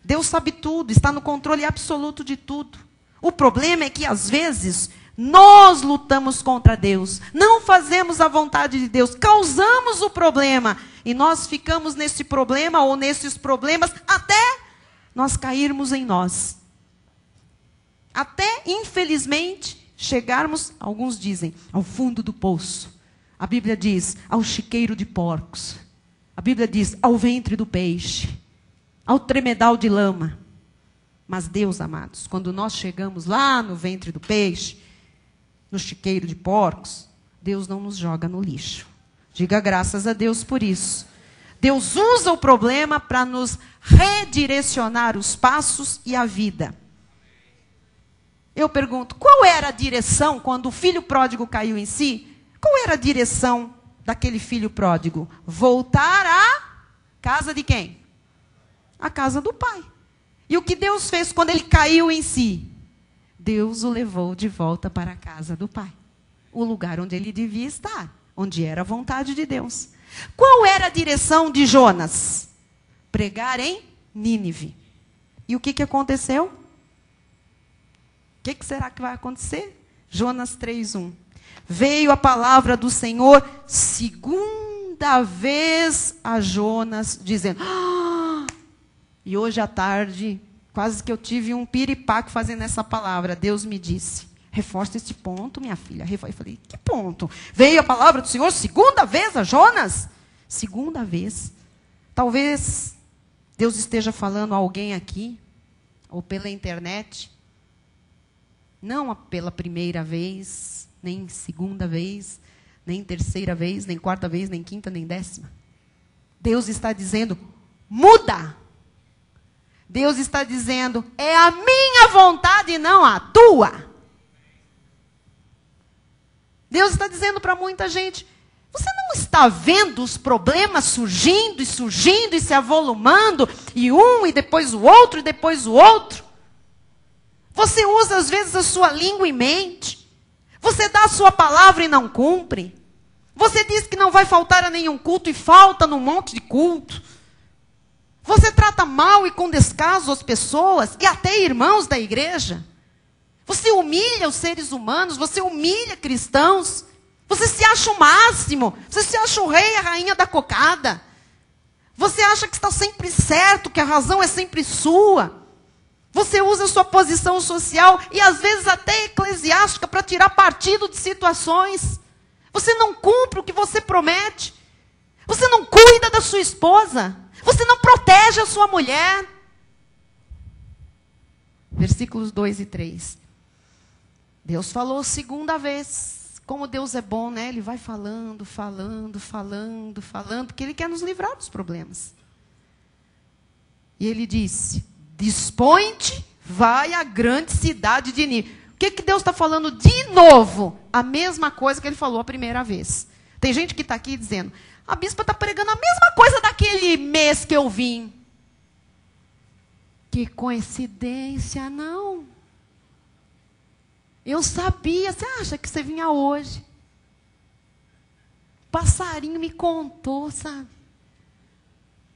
Deus sabe tudo, está no controle absoluto de tudo. O problema é que, às vezes, nós lutamos contra Deus. Não fazemos a vontade de Deus. Causamos o problema. E nós ficamos nesse problema ou nesses problemas até nós cairmos em nós. Até, infelizmente, chegarmos, alguns dizem, ao fundo do poço. A Bíblia diz, ao chiqueiro de porcos. A Bíblia diz, ao ventre do peixe. Ao tremedal de lama. Mas Deus, amados, quando nós chegamos lá no ventre do peixe, no chiqueiro de porcos, Deus não nos joga no lixo. Diga graças a Deus por isso. Deus usa o problema para nos redirecionar os passos e a vida. Eu pergunto, qual era a direção quando o filho pródigo caiu em si? Qual era a direção daquele filho pródigo? Voltar à casa de quem? A casa do pai. E o que Deus fez quando ele caiu em si? Deus o levou de volta para a casa do pai. O lugar onde ele devia estar. onde era a vontade de Deus. Qual era a direção de Jonas? Pregar em Nínive. E o que aconteceu? O que será que vai acontecer? Jonas 3:1. Veio a palavra do Senhor segunda vez a Jonas, dizendo... E hoje à tarde, quase que eu tive um piripaque fazendo essa palavra. Deus me disse, reforça esse ponto, minha filha. Eu falei, que ponto? Veio a palavra do Senhor segunda vez a Jonas? Segunda vez. Talvez Deus esteja falando a alguém aqui, ou pela internet. Não pela primeira vez, nem segunda vez, nem terceira vez, nem quarta vez, nem quinta, nem décima. Deus está dizendo, muda. Deus está dizendo, é a minha vontade e não a tua. Deus está dizendo para muita gente, você não está vendo os problemas surgindo e surgindo e se avolumando, e um e depois o outro e depois o outro? Você usa às vezes a sua língua e mente. Você dá a sua palavra e não cumpre. Você diz que não vai faltar a nenhum culto e falta num monte de culto. Você trata mal e com descaso as pessoas e até irmãos da igreja. Você humilha os seres humanos, você humilha cristãos. Você se acha o máximo, você se acha o rei e a rainha da cocada. Você acha que está sempre certo, que a razão é sempre sua. Você usa a sua posição social e às vezes até eclesiástica para tirar partido de situações. Você não cumpre o que você promete. Você não cuida da sua esposa. Você não protege a sua mulher. Versículos 2 e 3. Deus falou segunda vez. Como Deus é bom, né? Ele vai falando, porque Ele quer nos livrar dos problemas. E Ele disse, dispõe-te, vai à grande cidade de Nínive. O que Deus está falando de novo? A mesma coisa que Ele falou a primeira vez. Tem gente que está aqui dizendo, a bispa está pregando a mesma coisa daquele mês que eu vim. Que coincidência, não. Eu sabia, você acha que você vinha hoje? Passarinho me contou, sabe?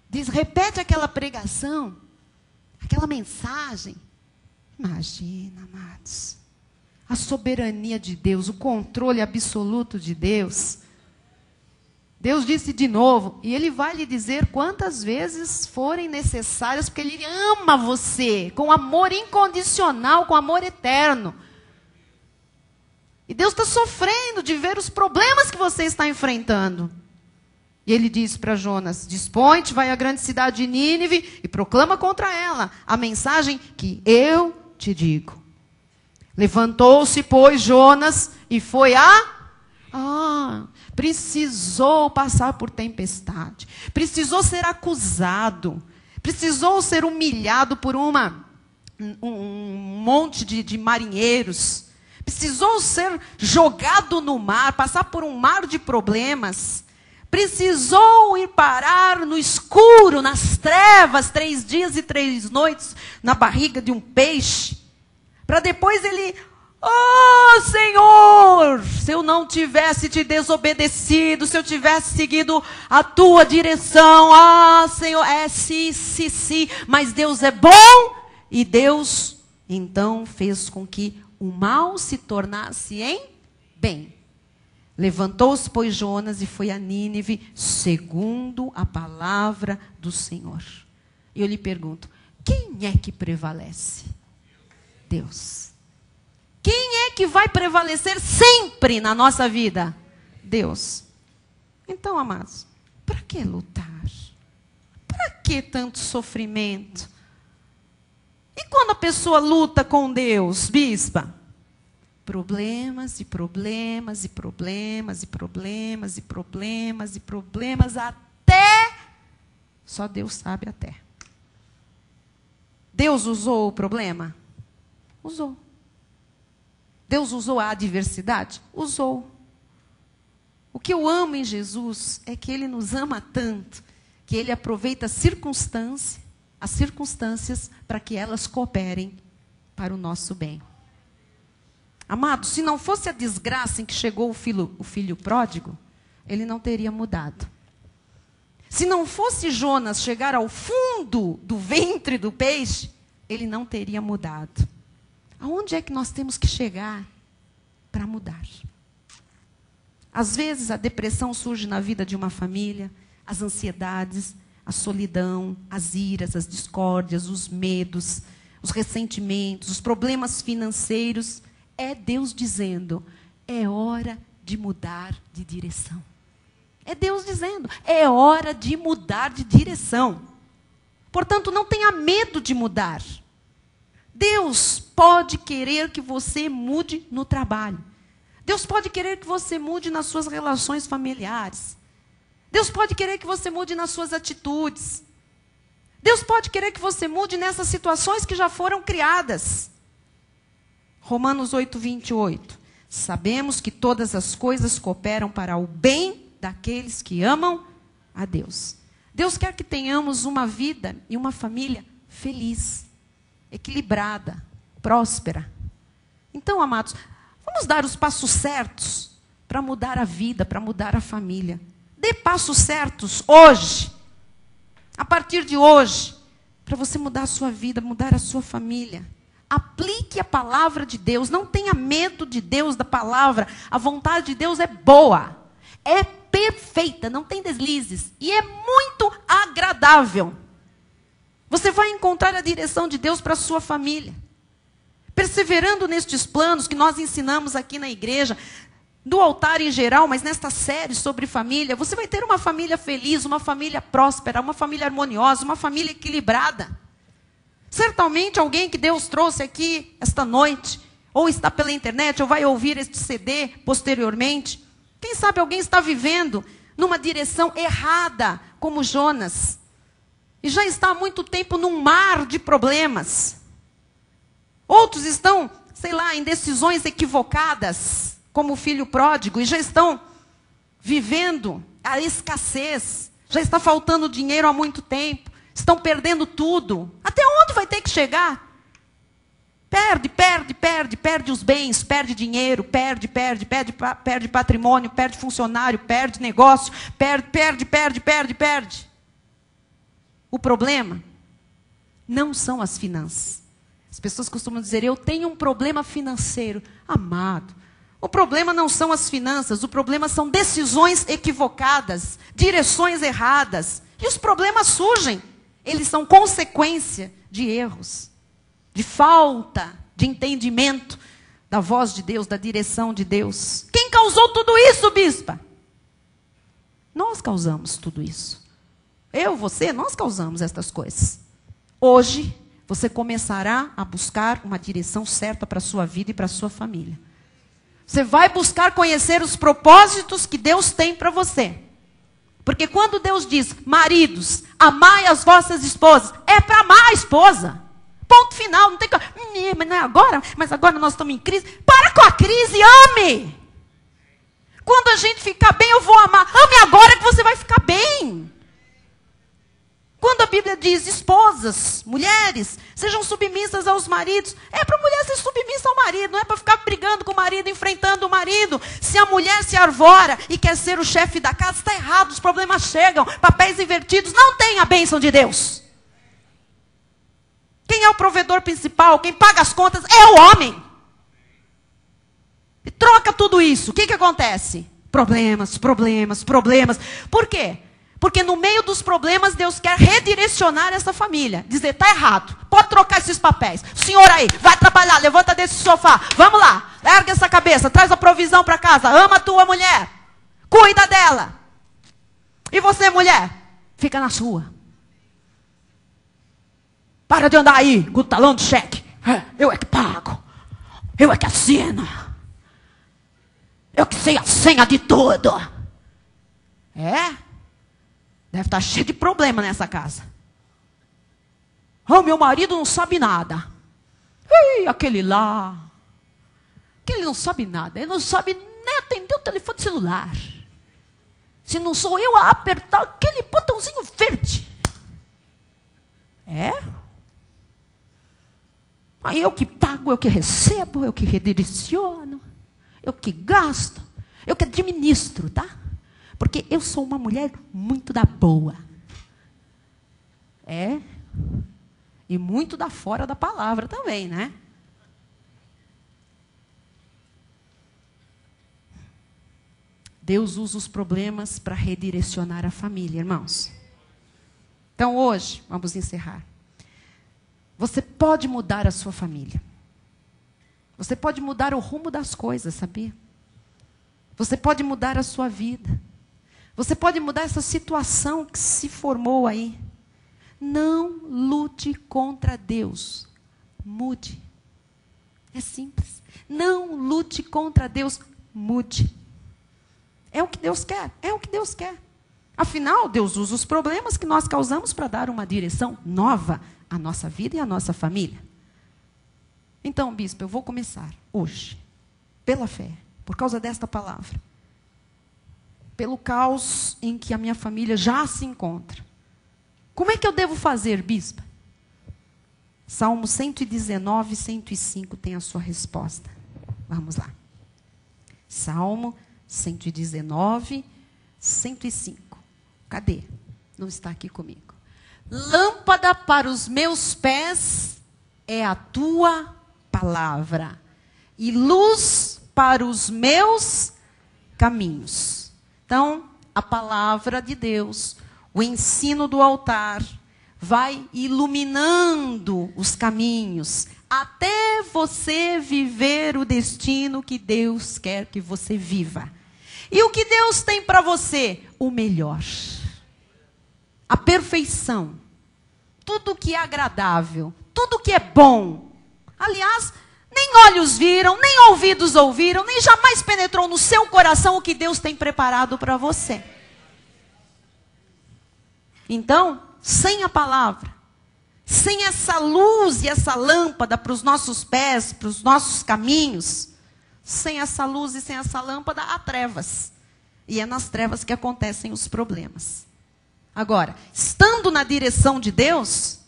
Diz, repete aquela pregação, aquela mensagem. Imagina, amados, a soberania de Deus, o controle absoluto de Deus. Deus disse de novo, e Ele vai lhe dizer quantas vezes forem necessárias, porque Ele ama você com amor incondicional, com amor eterno. E Deus está sofrendo de ver os problemas que você está enfrentando. E Ele disse para Jonas, dispõe-te, vai à grande cidade de Nínive e proclama contra ela a mensagem que eu te digo. Levantou-se, pois, Jonas e foi precisou passar por tempestade. Precisou ser acusado. Precisou ser humilhado por um monte de marinheiros. Precisou ser jogado no mar, passar por um mar de problemas. Precisou ir parar no escuro, nas trevas, 3 dias e 3 noites, na barriga de um peixe. Para depois ele... Oh, Senhor, se eu não tivesse te desobedecido, se eu tivesse seguido a tua direção, Senhor, sim, mas Deus é bom, e Deus então fez com que o mal se tornasse em bem. Levantou-se, pois, Jonas e foi a Nínive, segundo a palavra do Senhor. E eu lhe pergunto, quem é que prevalece? Deus. Quem é que vai prevalecer sempre na nossa vida? Deus. Então, amados, para que lutar? Para que tanto sofrimento? E quando a pessoa luta com Deus, bispa? Problemas e problemas e problemas e problemas e problemas e problemas até... Só Deus sabe até. Deus usou o problema? Usou. Deus usou a adversidade? Usou. O que eu amo em Jesus é que Ele nos ama tanto, que Ele aproveita as circunstâncias para que elas cooperem para o nosso bem. Amados, se não fosse a desgraça em que chegou o filho pródigo, ele não teria mudado. Se não fosse Jonas chegar ao fundo do ventre do peixe, ele não teria mudado. Aonde é que nós temos que chegar para mudar? Às vezes a depressão surge na vida de uma família, as ansiedades, a solidão, as iras, as discórdias, os medos, os ressentimentos, os problemas financeiros. É Deus dizendo, é hora de mudar de direção. É Deus dizendo, é hora de mudar de direção. Portanto, não tenha medo de mudar. Deus pode querer que você mude no trabalho. Deus pode querer que você mude nas suas relações familiares. Deus pode querer que você mude nas suas atitudes. Deus pode querer que você mude nessas situações que já foram criadas. Romanos 8:28. Sabemos que todas as coisas cooperam para o bem daqueles que amam a Deus. Deus quer que tenhamos uma vida e uma família feliz, equilibrada, próspera. Então, amados, vamos dar os passos certos para mudar a vida, para mudar a família. Dê passos certos hoje, a partir de hoje, para você mudar a sua vida, mudar a sua família. Aplique a palavra de Deus, não tenha medo de Deus, da palavra. A vontade de Deus é boa, é perfeita, não tem deslizes e é muito agradável. Você vai encontrar a direção de Deus para a sua família. Perseverando nestes planos que nós ensinamos aqui na igreja, do altar em geral, mas nesta série sobre família, você vai ter uma família feliz, uma família próspera, uma família harmoniosa, uma família equilibrada. Certamente alguém que Deus trouxe aqui esta noite, ou está pela internet, ou vai ouvir este CD posteriormente, quem sabe alguém está vivendo numa direção errada, como Jonas, e já está há muito tempo num mar de problemas. Outros estão, sei lá, em decisões equivocadas, como o filho pródigo, e já estão vivendo a escassez, já está faltando dinheiro há muito tempo, estão perdendo tudo. Até onde vai ter que chegar? Perde os bens, perde dinheiro, perde patrimônio, perde funcionário, perde negócio, perde. O problema não são as finanças. As pessoas costumam dizer, eu tenho um problema financeiro. Amado, o problema não são as finanças, o problema são decisões equivocadas, direções erradas. E os problemas surgem, eles são consequência de erros, de falta de entendimento da voz de Deus, da direção de Deus. Quem causou tudo isso, bispa? Nós causamos tudo isso. Você, nós causamos estas coisas. Hoje, você começará a buscar uma direção certa para a sua vida e para a sua família. Você vai buscar conhecer os propósitos que Deus tem para você. Porque quando Deus diz, maridos, amai as vossas esposas, é para amar a esposa. Ponto final, não tem que... Mas não é agora, mas agora nós estamos em crise. Para com a crise, ame. Quando a gente ficar bem, eu vou amar. Ame agora que você vai ficar bem. Quando a Bíblia diz, esposas, mulheres, sejam submissas aos maridos, é para a mulher ser submissa ao marido, não é para ficar brigando com o marido, enfrentando o marido. Se a mulher se arvora e quer ser o chefe da casa, está errado, os problemas chegam, papéis invertidos, não tem a bênção de Deus. Quem é o provedor principal, quem paga as contas, é o homem. E troca tudo isso, o que acontece? Problemas. Por quê? Porque no meio dos problemas, Deus quer redirecionar essa família. Dizer, está errado, pode trocar esses papéis. O senhor aí, vai trabalhar, levanta desse sofá. Vamos lá, ergue essa cabeça, traz a provisão para casa. Ama a tua mulher, cuida dela. E você, mulher, fica na sua. Para de andar aí com o talão de cheque. Eu é que pago. Eu é que assino. Eu que sei a senha de tudo. Deve estar cheio de problema nessa casa. Meu marido não sabe nada. Aquele lá. Aquele não sabe nada. Ele não sabe nem atender o telefone celular. Se não sou eu a apertar aquele botãozinho verde. Aí eu que pago, eu que recebo, eu que redireciono, eu que gasto, eu que administro, tá? Porque eu sou uma mulher muito da boa. E muito da fora da palavra também, né? Deus usa os problemas para redirecionar a família, irmãos. Então hoje, vamos encerrar. Você pode mudar a sua família. Você pode mudar o rumo das coisas, sabia? Você pode mudar a sua vida. Você pode mudar essa situação que se formou aí. Não lute contra Deus. Mude. É simples. Não lute contra Deus. Mude. É o que Deus quer. É o que Deus quer. Afinal, Deus usa os problemas que nós causamos para dar uma direção nova à nossa vida e à nossa família. Então, bispo, eu vou começar hoje, pela fé, por causa desta palavra. Pelo caos em que a minha família já se encontra. Como é que eu devo fazer, bispo? Salmo 119, 105 tem a sua resposta. Vamos lá. Salmo 119, 105. Cadê? Não está aqui comigo. Lâmpada para os meus pés é a tua palavra, e luz para os meus caminhos. Então, a palavra de Deus, o ensino do altar, vai iluminando os caminhos, até você viver o destino que Deus quer que você viva. E o que Deus tem para você? O melhor. A perfeição. Tudo que é agradável. Tudo que é bom. Aliás, nem olhos viram, nem ouvidos ouviram, nem jamais penetrou no seu coração o que Deus tem preparado para você. Então, sem a palavra, sem essa luz e essa lâmpada para os nossos pés, para os nossos caminhos, sem essa luz e sem essa lâmpada, há trevas. E é nas trevas que acontecem os problemas. Agora, estando na direção de Deus,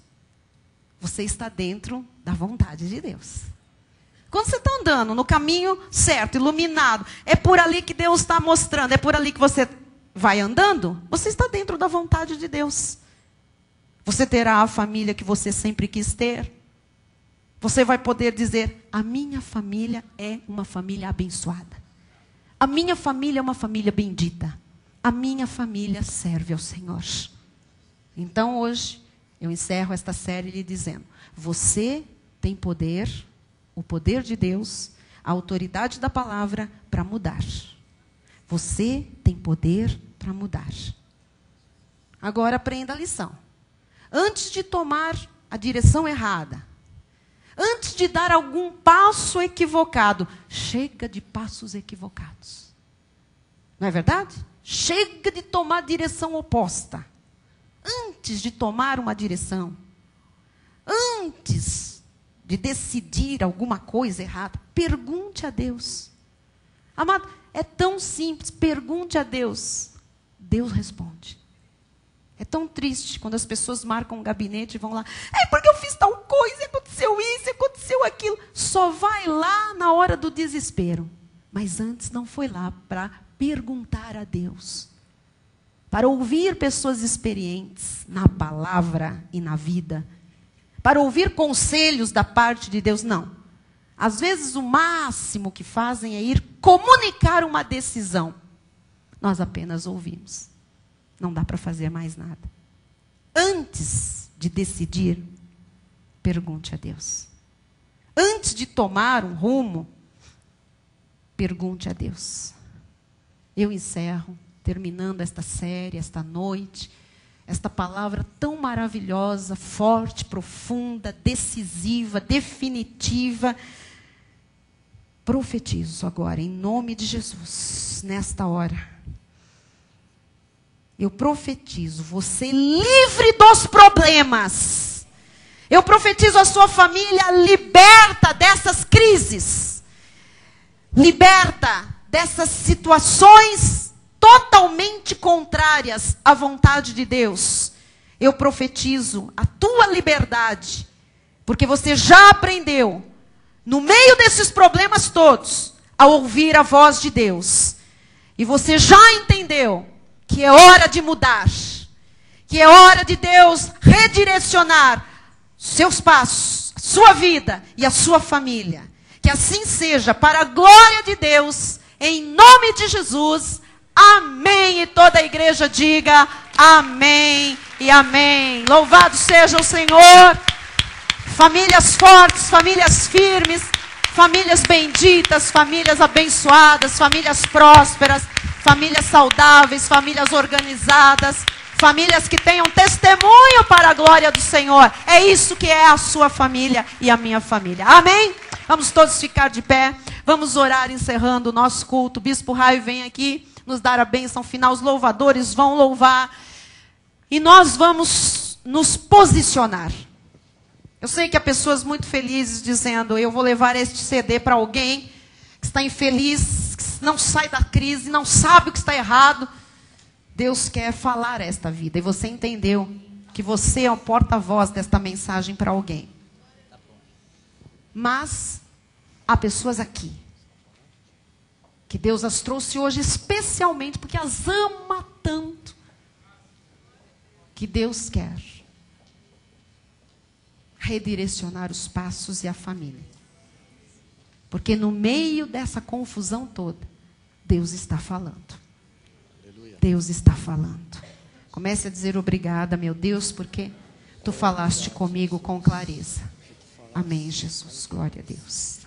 você está dentro da vontade de Deus. Quando você está andando no caminho certo, iluminado, é por ali que Deus está mostrando, é por ali que você vai andando, você está dentro da vontade de Deus. Você terá a família que você sempre quis ter. Você vai poder dizer, a minha família é uma família abençoada. A minha família é uma família bendita. A minha família serve ao Senhor. Então hoje, eu encerro esta série lhe dizendo, você tem poder, o poder de Deus, a autoridade da palavra para mudar. Você tem poder para mudar. Agora aprenda a lição. Antes de tomar a direção errada, antes de dar algum passo equivocado, chega de passos equivocados. Não é verdade? Chega de tomar a direção oposta. Antes de tomar uma direção, antes de decidir alguma coisa errada, pergunte a Deus. Amado, é tão simples, pergunte a Deus. Deus responde. É tão triste quando as pessoas marcam um gabinete e vão lá. É porque eu fiz tal coisa, aconteceu isso, aconteceu aquilo. Só vai lá na hora do desespero. Mas antes não foi lá para perguntar a Deus. Para ouvir pessoas experientes na palavra e na vida. Para ouvir conselhos da parte de Deus. Não. Às vezes o máximo que fazem é ir comunicar uma decisão. Nós apenas ouvimos. Não dá para fazer mais nada. Antes de decidir, pergunte a Deus. Antes de tomar um rumo, pergunte a Deus. Eu encerro, terminando esta série, esta noite, esta palavra tão maravilhosa, forte, profunda, decisiva, definitiva. Profetizo agora, em nome de Jesus, nesta hora. Eu profetizo você livre dos problemas. Eu profetizo a sua família liberta dessas crises. Liberta dessas situações totalmente contrárias à vontade de Deus. Eu profetizo a tua liberdade. Porque você já aprendeu, no meio desses problemas todos, a ouvir a voz de Deus. E você já entendeu que é hora de mudar, que é hora de Deus redirecionar seus passos, a sua vida e a sua família. Que assim seja, para a glória de Deus, em nome de Jesus. Amém. E toda a igreja diga amém e amém. Louvado seja o Senhor. Famílias fortes, famílias firmes, famílias benditas, famílias abençoadas, famílias prósperas, famílias saudáveis, famílias organizadas, famílias que tenham testemunho para a glória do Senhor. É isso que é a sua família e a minha família. Amém? Vamos todos ficar de pé. Vamos orar encerrando o nosso culto. O Bispo Raio vem aqui nos dar a bênção final. Os louvadores vão louvar. E nós vamos nos posicionar. Eu sei que há pessoas muito felizes dizendo: eu vou levar este CD para alguém que está infeliz, que não sai da crise, não sabe o que está errado. Deus quer falar esta vida. E você entendeu que você é o porta-voz desta mensagem para alguém. Mas há pessoas aqui que Deus as trouxe hoje especialmente porque as ama tanto, que Deus quer redirecionar os passos e a família. Porque no meio dessa confusão toda, Deus está falando. Deus está falando. Comece a dizer obrigada, meu Deus, porque tu falaste comigo com clareza. Amém, Jesus. Glória a Deus.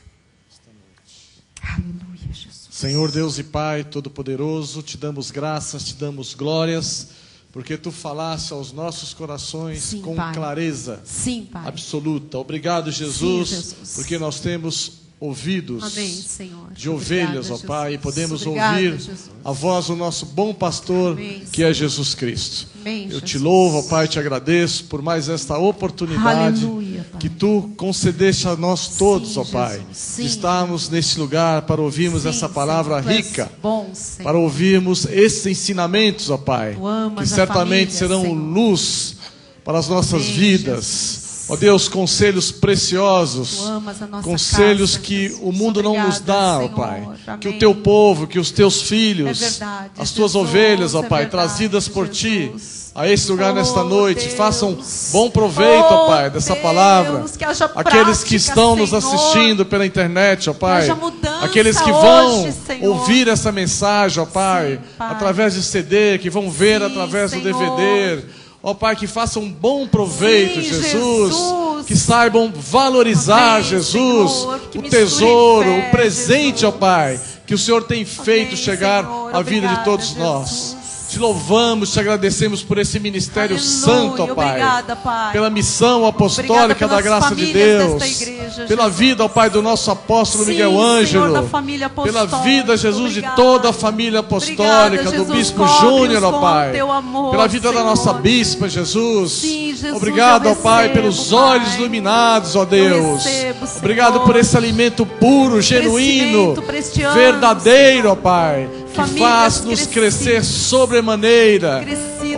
Aleluia, Jesus. Senhor Deus e Pai Todo-Poderoso, te damos graças, te damos glórias, porque tu falaste aos nossos corações, sim, com Pai, clareza, sim, Pai, absoluta. Obrigado, Jesus, sim, Jesus, porque nós temos ouvidos, amém, Senhor, de ovelhas, ó Pai, e podemos ouvir a voz do nosso bom pastor, amém, que é Jesus Cristo. Amém, eu te louvo, ó Pai, te agradeço por mais esta oportunidade, aleluia, que tu concedeste a nós todos, sim, ó Pai, sim, de estarmos neste lugar para ouvirmos, sim, essa palavra, Senhor, rica, bom, para ouvirmos esses ensinamentos, ó Pai, que certamente família, serão, Senhor, luz para as nossas, amém, vidas. Jesus. Ó Deus, conselhos preciosos, conselhos casa, que o mundo não nos dá, ó Pai. Amém. Que o teu povo, que os teus filhos, verdade, as tuas Jesus, ovelhas, ó Pai, verdade, trazidas por Jesus, ti a esse lugar nesta noite, Deus, façam bom proveito, ó Pai, dessa Deus, palavra. Aqueles que estão, Senhor, nos assistindo pela internet, ó Pai, aqueles que vão hoje, ouvir essa mensagem, ó Pai, sim, Pai, através de CD, que vão ver, sim, através, Senhor, do DVD. Ó Pai, que façam um bom proveito, sim, Jesus, que saibam valorizar, amém, Jesus, Senhor, o tesouro, fé, o presente, Jesus, ó Pai, que o Senhor tem feito, amém, chegar, Senhor, à vida de todos, Jesus, nós. Te louvamos, te agradecemos por esse ministério, aleluia, santo, ó Pai, obrigada, Pai, pela missão apostólica da graça de Deus, igreja, pela vida, ó Pai, do nosso apóstolo, sim, Miguel Ângelo, pela vida, Jesus, obrigada, de toda a família apostólica, obrigada, Jesus, do Bispo Júnior, ó Pai, amor, pela vida, Senhor, da nossa bispa, Jesus, sim, Jesus, obrigado, ó Pai, pelos olhos iluminados, ó Deus, obrigado, Senhor, por esse alimento puro, genuíno, verdadeiro, ó Pai, que faz nos crescer sobremaneira.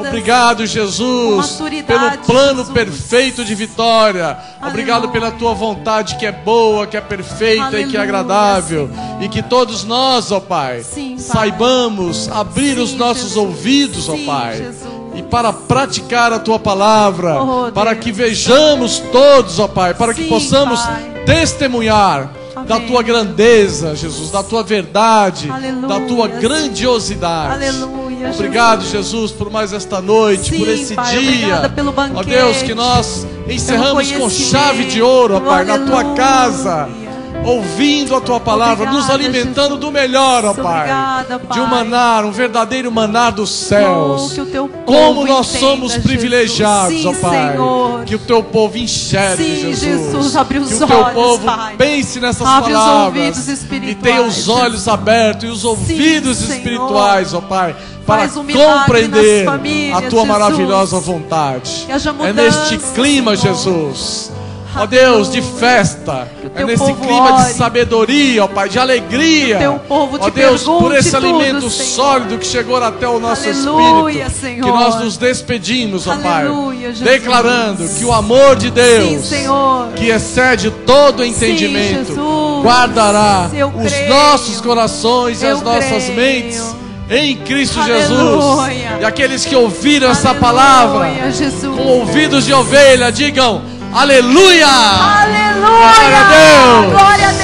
Obrigado, Jesus, pelo plano, Jesus, perfeito de vitória. Aleluia. Obrigado pela tua vontade que é boa, que é perfeita, aleluia, e que é agradável. Senhor. E que todos nós, ó Pai, sim, Pai, saibamos abrir, sim, os nossos, Jesus, ouvidos, sim, ó Pai, Jesus, e para praticar a tua palavra, oh, para que vejamos todos, ó Pai, para, sim, que possamos, Pai, testemunhar, amém, da tua grandeza, Jesus, da tua verdade, aleluia, da tua grandiosidade. Aleluia, obrigado, Jesus, por mais esta noite, sim, por esse, Pai, dia, pelo banquete, ó Deus, que nós encerramos com chave de ouro, ó Pai, aleluia, na tua casa, ouvindo a tua palavra, obrigada, nos alimentando, Jesus, do melhor, ó Pai, obrigada, Pai, de um maná, um verdadeiro maná dos céus. Oh, que o teu povo como nós entenda, somos privilegiados, sim, ó Pai, Senhor, que o teu povo enxergue, sim, Jesus, abre os que o teu olhos, povo, Pai, pense nessas abre palavras e tenha os olhos, Jesus, abertos e os ouvidos, sim, espirituais, ó Pai, para compreender famílias, a tua, Jesus, maravilhosa vontade. É neste clima, Senhor, Jesus, ó Deus, de festa, é nesse clima, ore, de sabedoria, ó Pai, de alegria, ó Deus, por esse alimento, Senhor, sólido que chegou até o nosso, aleluia, espírito, Senhor, que nós nos despedimos, ó Pai, declarando que o amor de Deus, sim, Senhor, que excede todo entendimento, sim, Jesus, guardará os nossos corações e as nossas mentes em Cristo Aleluia. Jesus. E aqueles que ouviram essa palavra Jesus, com ouvidos de ovelha, digam aleluia! Aleluia! Glória a Deus! Glória a Deus!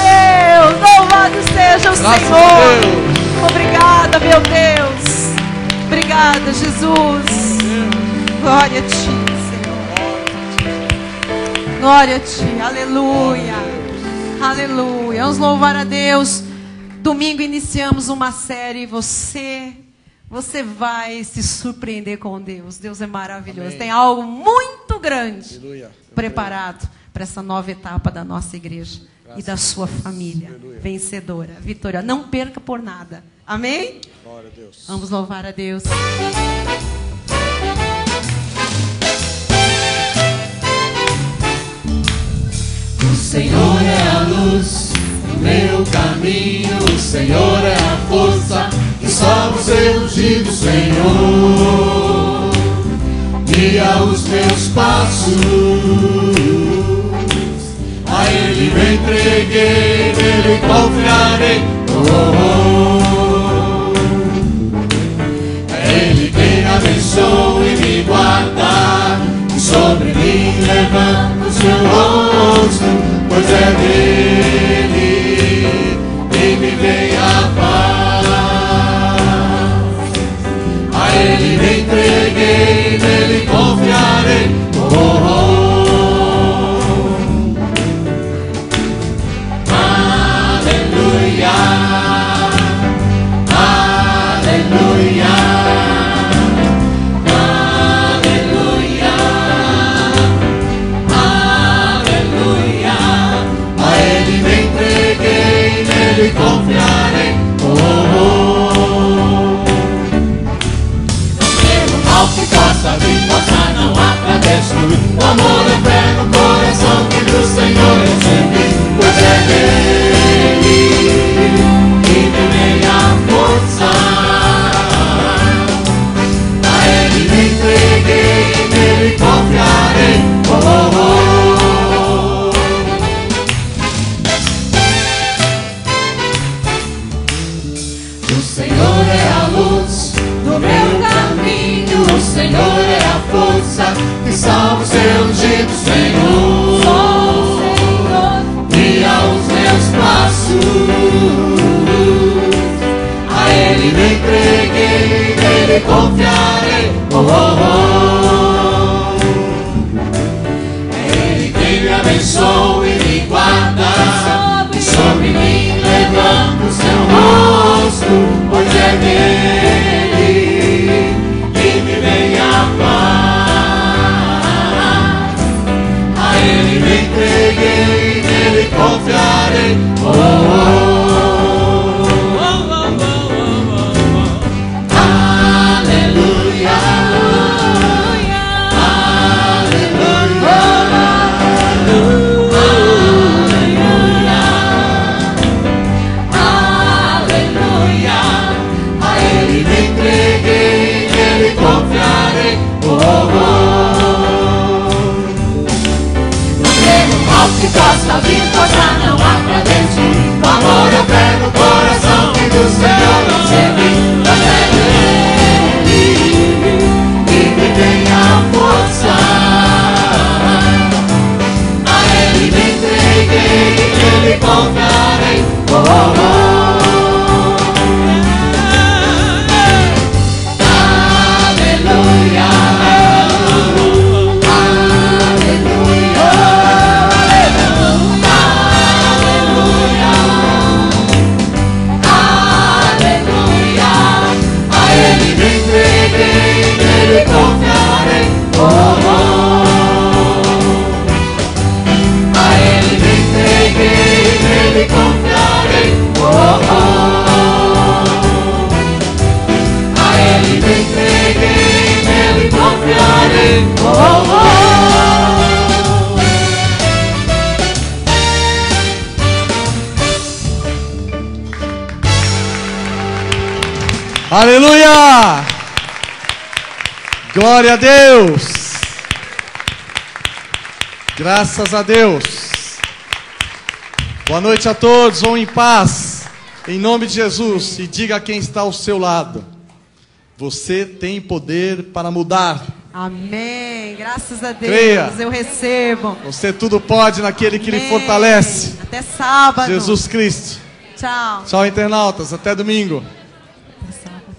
Louvado seja o Senhor! Obrigada, meu Deus! Obrigada, Jesus! Glória a Ti, Senhor! Glória a Ti! Aleluia! Aleluia! Vamos louvar a Deus! Domingo iniciamos uma série. Você vai se surpreender com Deus. Deus é maravilhoso. Amém. Tem algo muito grande preparado para essa nova etapa da nossa igreja e da sua família vencedora, vitoriosa. Não perca por nada. Amém? Glória a Deus. Vamos louvar a Deus. O Senhor é a luz do meu caminho, o Senhor é a força que salva o seu ungido, Senhor. Guia os meus passos, a Ele me entreguei, nele confiarei. É Ele quem abençoa e me guarda, e sobre mim levanta o seu rosto, pois é dele e me vem a paz. A Ele me entreguei, nele confiarei. Aleluia, aleluia, aleluia, aleluia. A Ele me entreguei, nele confiarei. Ao que possa vir, possa não há pra destruir. O amor é fé no coração que do Senhor recebi, pois é dele que me vem a força. A Ele me entreguei, nele confiarei. O Senhor é a luz do meu caminho, o Senhor é a força que salva o seu ungido, Senhor. Guia os meus passos, a Ele me entreguei, nele confiarei. É Ele quem me abençoa e me guarda, e sobre mim levanta o seu rosto, pois é dele e me vem a paz. A Ele me entreguei, nele confiarei. Aleluia, aleluia, aleluia. A Ele me entreguei, nele confiarei. Ao que possa vir, possa não há pra destruir. O amor é fé no coração que do Senhor recebi, pois é dele que me vem a força. A Ele me entreguei, nele confiarei. Aleluia, nele confiarei. A Ele me entreguei, nele confiarei. A Ele me entreguei, nele confiarei. Aleluia! Glória a Deus! Graças a Deus! Boa noite a todos, vão em paz. Em nome de Jesus. E diga a quem está ao seu lado: você tem poder para mudar. Amém. Graças a Deus. Creia. Eu recebo. Você tudo pode naquele que lhe fortalece. Até sábado. Jesus Cristo. Tchau. Tchau, internautas. Até domingo. Até sábado.